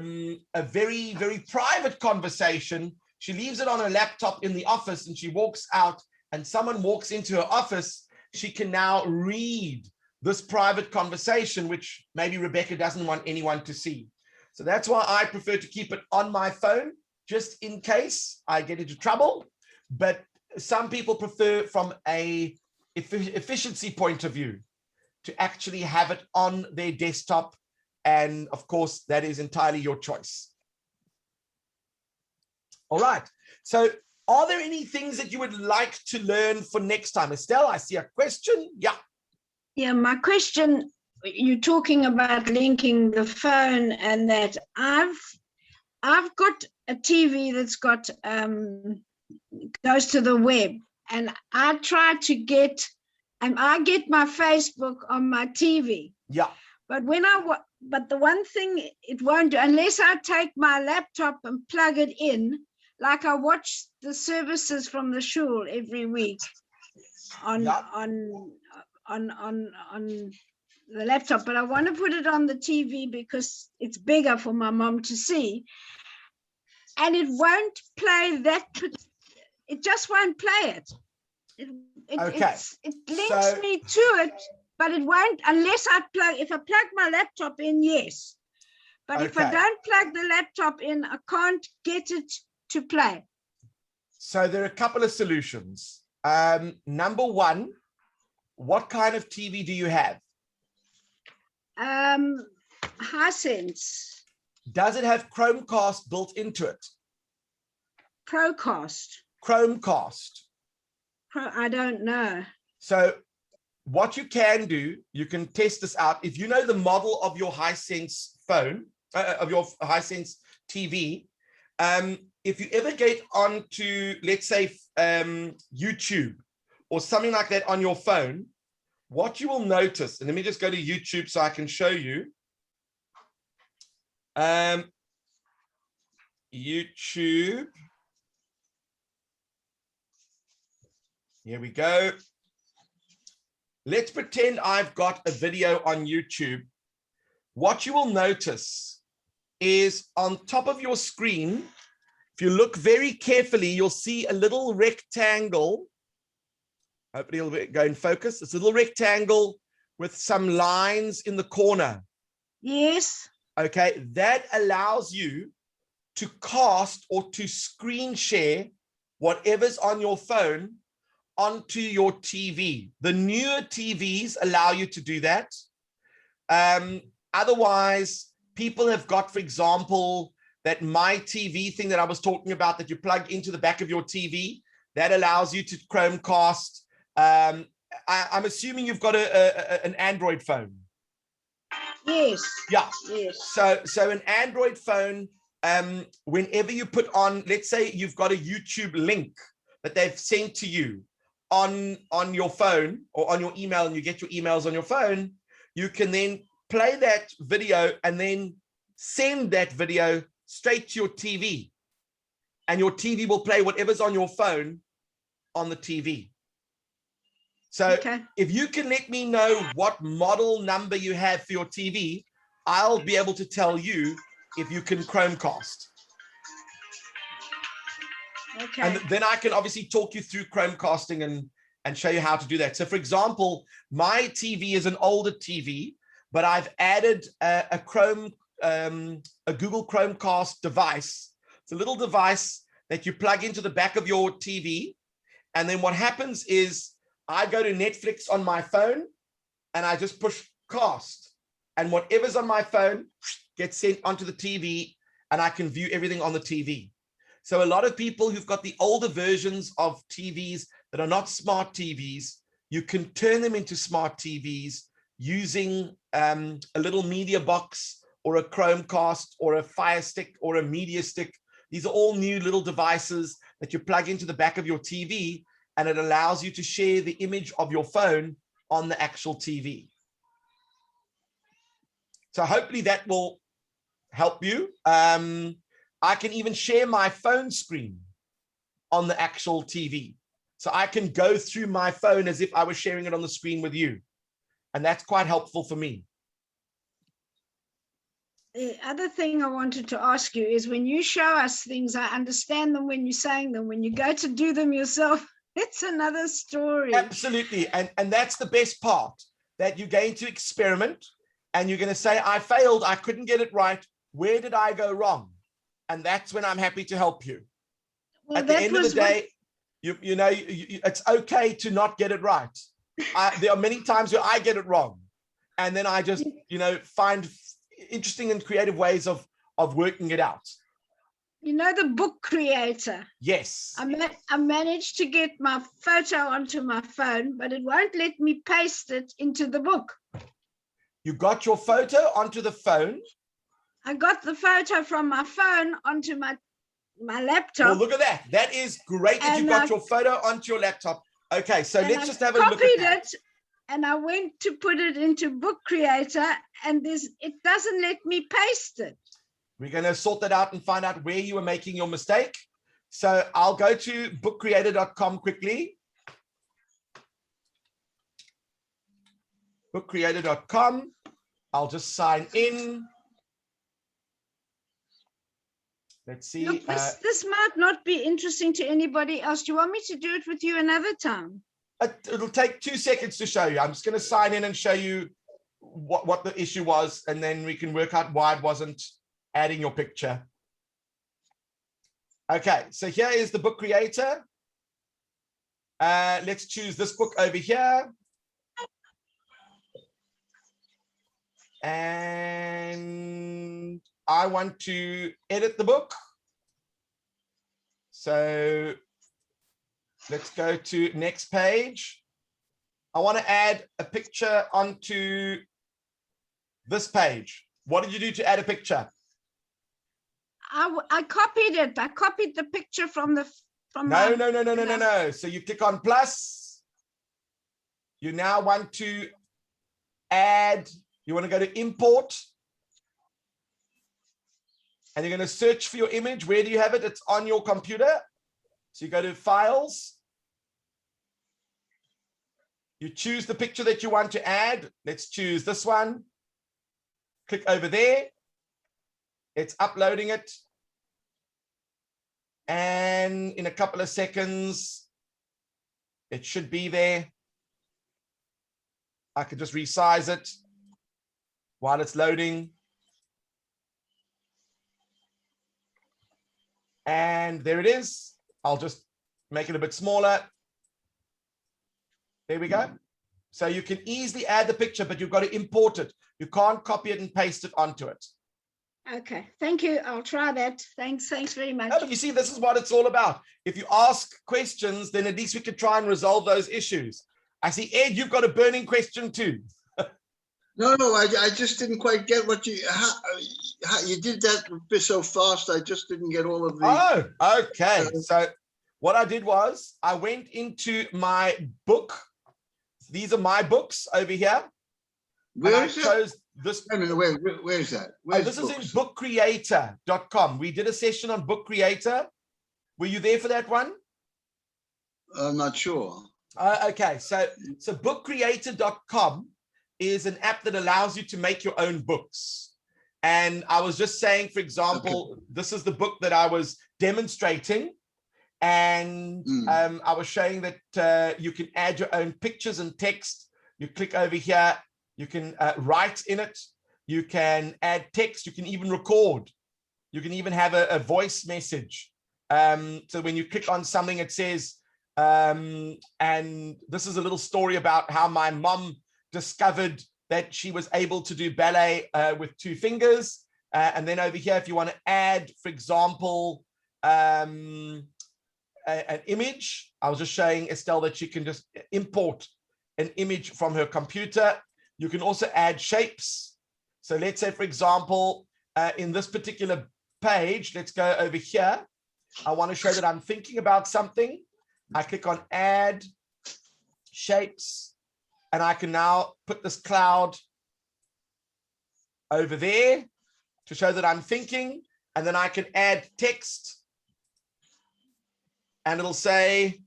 very, very private conversation. She leaves it on her laptop in the office and she walks out and someone walks into her office. She can now read this private conversation, which maybe Rebecca doesn't want anyone to see. So that's why I prefer to keep it on my phone, just in case I get into trouble. But some people prefer, from a efficiency point of view, to actually have it on their desktop. And of course, that is entirely your choice. All right. So are there any things that you would like to learn for next time? Estelle, I see a question. Yeah. Yeah, my question, you're talking about linking the phone, and that I've got a TV that's got goes to the web, and I try to get, and I get my Facebook on my TV. Yeah. But but the one thing it won't do, unless I take my laptop and plug it in, like I watch the services from the shul every week on the laptop, but I want to put it on the TV because it's bigger for my mom to see, and it won't play that. It just won't play it. It links me to it, but it won't unless I plug. If I plug my laptop in, yes, but if I don't plug the laptop in, I can't get it to play. So there are a couple of solutions. Number one, what kind of TV do you have? Hisense. Does it have Chromecast built into it? Procast. Chromecast. I don't know. So what you can do, you can test this out. If you know the model of your Hisense phone, of your Hisense TV, if you ever get onto, let's say, YouTube or something like that on your phone, what you will notice, and let me just go to YouTube so I can show you. YouTube. Here we go. Let's pretend I've got a video on YouTube. What you will notice is on top of your screen, if you look very carefully, you'll see a little rectangle. Hopefully it'll go in focus. It's a little rectangle with some lines in the corner. Yes. Okay, that allows you to cast or to screen share whatever's on your phone onto your TV. The newer TVs allow you to do that. Otherwise, people have got, for example, that My TV thing that I was talking about that you plug into the back of your TV, that allows you to Chromecast. I'm assuming you've got an Android phone. Yes. Yeah. Yes. So an Android phone, whenever you put on, let's say you've got a YouTube link that they've sent to you on your phone or on your email, and you get your emails on your phone, you can then play that video and then send that video straight to your TV, and your TV will play whatever's on your phone on the TV. So Okay. if you can let me know what model number you have for your TV, I'll be able to tell you if you can Chromecast. Okay. And then I can obviously talk you through Chromecasting and show you how to do that. So for example, my TV is an older TV, but I've added a Google Chromecast device. It's a little device that you plug into the back of your TV. And then what happens is I go to Netflix on my phone and I just push cast, and whatever's on my phone gets sent onto the TV, and I can view everything on the TV. So a lot of people who've got the older versions of TVs that are not smart TVs, you can turn them into smart TVs using a little media box or a Chromecast or a Fire Stick or a Media Stick. These are all new little devices that you plug into the back of your TV, and it allows you to share the image of your phone on the actual TV. So hopefully that will help you. I can even share my phone screen on the actual TV. So I can go through my phone as if I was sharing it on the screen with you. And that's quite helpful for me. The other thing I wanted to ask you is, when you show us things, I understand them when you're saying them. When you go to do them yourself, it's another story. Absolutely. And that's the best part, that you're going to experiment and you're going to say, I failed, I couldn't get it right. Where did I go wrong? And that's when I'm happy to help you. Well, At the end of the day, you know, it's okay to not get it right. There are many times where I get it wrong. And then I just, you know, find interesting and creative ways of working it out. You know the book creator? Yes. I managed to get my photo onto my phone, but it won't let me paste it into the book. You got your photo onto the phone? I got the photo from my phone onto my laptop. Well, look at that. That is great that you got your photo onto your laptop. Okay, so let's just have a look at that. It, and I went to put it into Book Creator, and it doesn't let me paste it. We're going to sort that out and find out where you were making your mistake. So I'll go to bookcreator.com quickly. Bookcreator.com. I'll just sign in. Let's see. Look, this might not be interesting to anybody else. Do you want me to do it with you another time? It'll take 2 seconds to show you. I'm just going to sign in and show you what the issue was, and then we can work out why it wasn't adding your picture. Okay, so here is the Book Creator. Let's choose this book over here. And I want to edit the book. So let's go to next page. I want to add a picture onto this page. What did you do to add a picture? I copied it. I copied the picture from No. So you click on plus. You now want to add, you want to go to import. And you're going to search for your image. Where do you have it? It's on your computer. So you go to files. You choose the picture that you want to add. Let's choose this one. Click over there. It's uploading it. And in a couple of seconds, it should be there. I could just resize it while it's loading. And there it is. I'll just make it a bit smaller. There we go. So you can easily add the picture, but you've got to import it. You can't copy it and paste it onto it. Okay, thank you. I'll try that. Thanks very much. No, but you see, this is what it's all about. If you ask questions, then at least we could try and resolve those issues. I see, Ed, you've got a burning question too. No, I just didn't quite get what how you did that so fast. I just didn't get all of the. Oh, okay. So what I did was I went into my book. These are my books over here. Where is chose this. Wait a minute, where is that? Where's This books? is in bookcreator.com. We did a session on Book Creator. Were you there for that one? I'm not sure. Okay, so bookcreator.com is an app that allows you to make your own books. And I was just saying, for example, this is the book that I was demonstrating. And I was showing that you can add your own pictures and text. You click over here, you can write in it. You can add text. You can even record. You can even have a voice message. So when you click on something, it says, and this is a little story about how my mom discovered that she was able to do ballet with 2 fingers. And then over here, if you want to add, for example, an image, I was just showing Estelle that she can just import an image from her computer. You can also add shapes. So let's say, for example, in this particular page, let's go over here. I want to show that I'm thinking about something. I click on add shapes. And I can now put this cloud over there to show that I'm thinking. And then I can add text. And it'll say,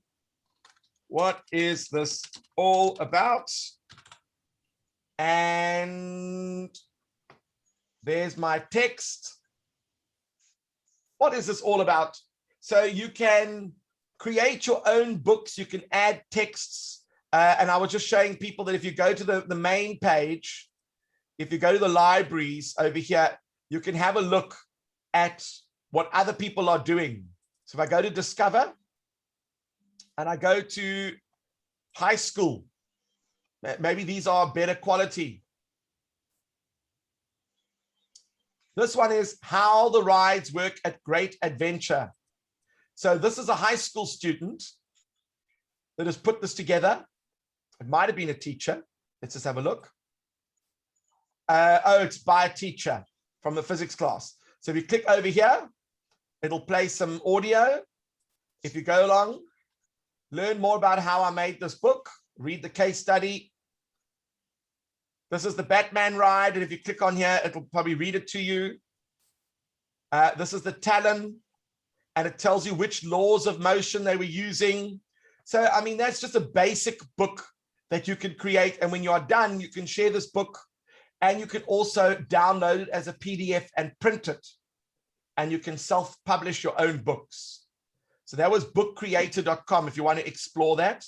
what is this all about? And there's my text. What is this all about? So you can create your own books. You can add texts. And I was just showing people that if you go to the main page, if you go to the libraries over here, you can have a look at what other people are doing. So if I go to Discover and I go to high school, maybe these are better quality. This one is how the rides work at Great Adventure. So this is a high school student that has put this together. It might have been a teacher. Let's just have a look. Oh, it's by a teacher from the physics class. So if you click over here, it'll play some audio. If you go along, learn more about how I made this book, read the case study. This is the Batman ride. And if you click on here, it'll probably read it to you. This is the Talon. And it tells you which laws of motion they were using. So, I mean, that's just a basic book that you can create. And when you are done, you can share this book and you can also download it as a PDF and print it. And you can self-publish your own books. So that was bookcreator.com. If you want to explore that,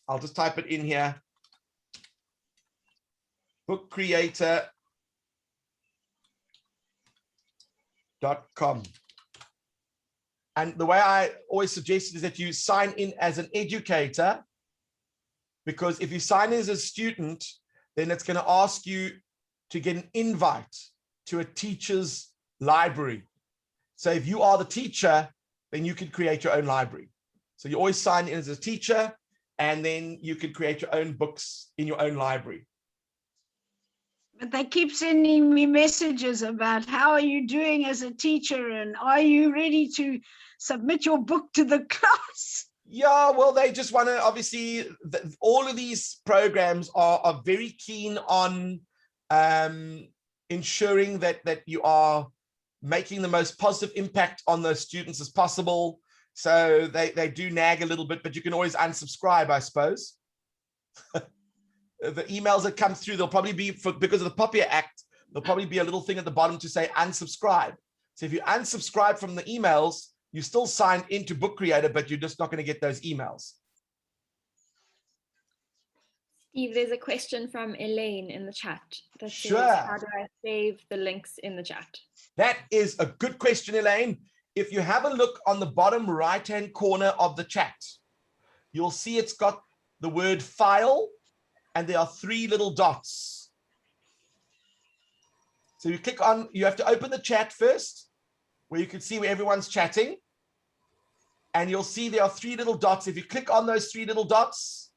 I'll just type it in here. Bookcreator.com. And the way I always suggest is that you sign in as an educator, because if you sign in as a student, then it's going to ask you to get an invite to a teacher's library. So if you are the teacher, then you can create your own library. So you always sign in as a teacher, and then you can create your own books in your own library. But they keep sending me messages about how are you doing as a teacher and are you ready to submit your book to the class? Yeah, well, they just want to, obviously, all of these programs are very keen on ensuring that you are making the most positive impact on those students as possible. So they do nag a little bit, but you can always unsubscribe, I suppose. The emails that come through, they'll probably be, because of the POPIA Act, there'll probably be a little thing at the bottom to say unsubscribe. So if you unsubscribe from the emails, you still signed into Book Creator, but you're just not going to get those emails. Steve, there's a question from Elaine in the chat that Sure. says, how do I save the links in the chat? That is a good question, Elaine. If you have a look on the bottom right-hand corner of the chat, you'll see it's got the word file, and there are 3 little dots. So you click on, you have to open the chat first, where you can see where everyone's chatting. And you'll see there are 3 little dots. If you click on those 3 little dots,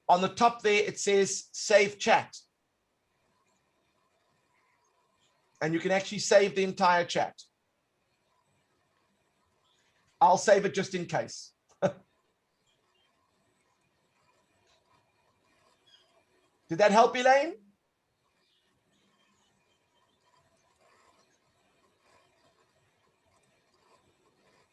on the top there, it says save chat. And you can actually save the entire chat. I'll save it just in case. Did that help, Elaine?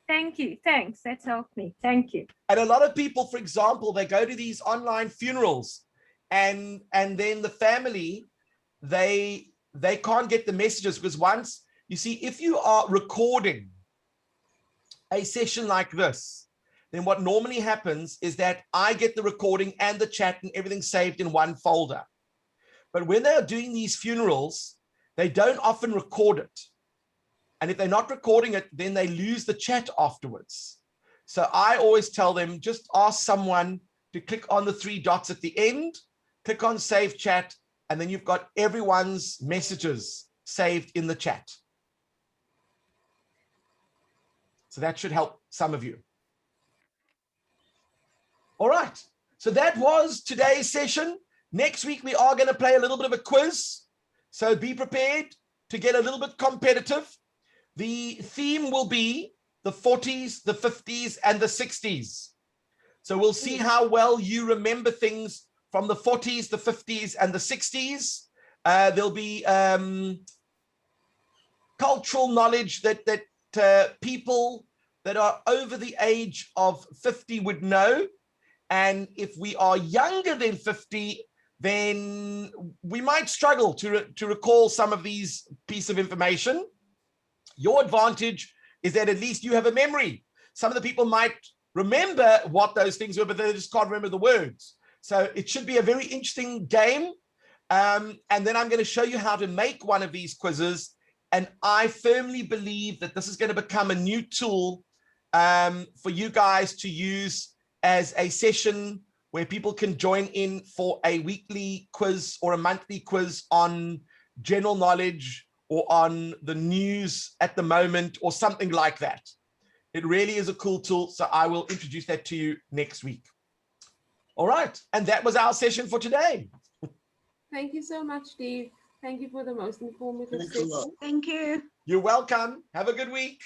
Thank you. Thanks. That's helped me. Thank you. And a lot of people, for example, they go to these online funerals and then the family, they can't get the messages because once, you see, if you are recording a session like this, then what normally happens is that I get the recording and the chat and everything saved in one folder. But when they are doing these funerals, they don't often record it. And if they're not recording it, then they lose the chat afterwards. So I always tell them, just ask someone to click on the 3 dots at the end, click on save chat, and then you've got everyone's messages saved in the chat. So that should help some of you. All right, so that was today's session. Next week, we are going to play a little bit of a quiz. So be prepared to get a little bit competitive. The theme will be the 40s, the 50s, and the 60s. So we'll see how well you remember things from the 40s, the 50s, and the 60s. There'll be cultural knowledge that people that are over the age of 50 would know. And if we are younger than 50, then we might struggle to recall some of these pieces of information. Your advantage is that at least you have a memory. Some of the people might remember what those things were, but they just can't remember the words. So it should be a very interesting game. And then I'm going to show you how to make one of these quizzes. And I firmly believe that this is going to become a new tool for you guys to use as a session where people can join in for a weekly quiz or a monthly quiz on general knowledge or on the news at the moment or something like that. It really is a cool tool. So I will introduce that to you next week. All right. And that was our session for today. Thank you so much, Steve. Thank you for the most informative Thanks a lot. session. Thank you. You're welcome. Have a good week.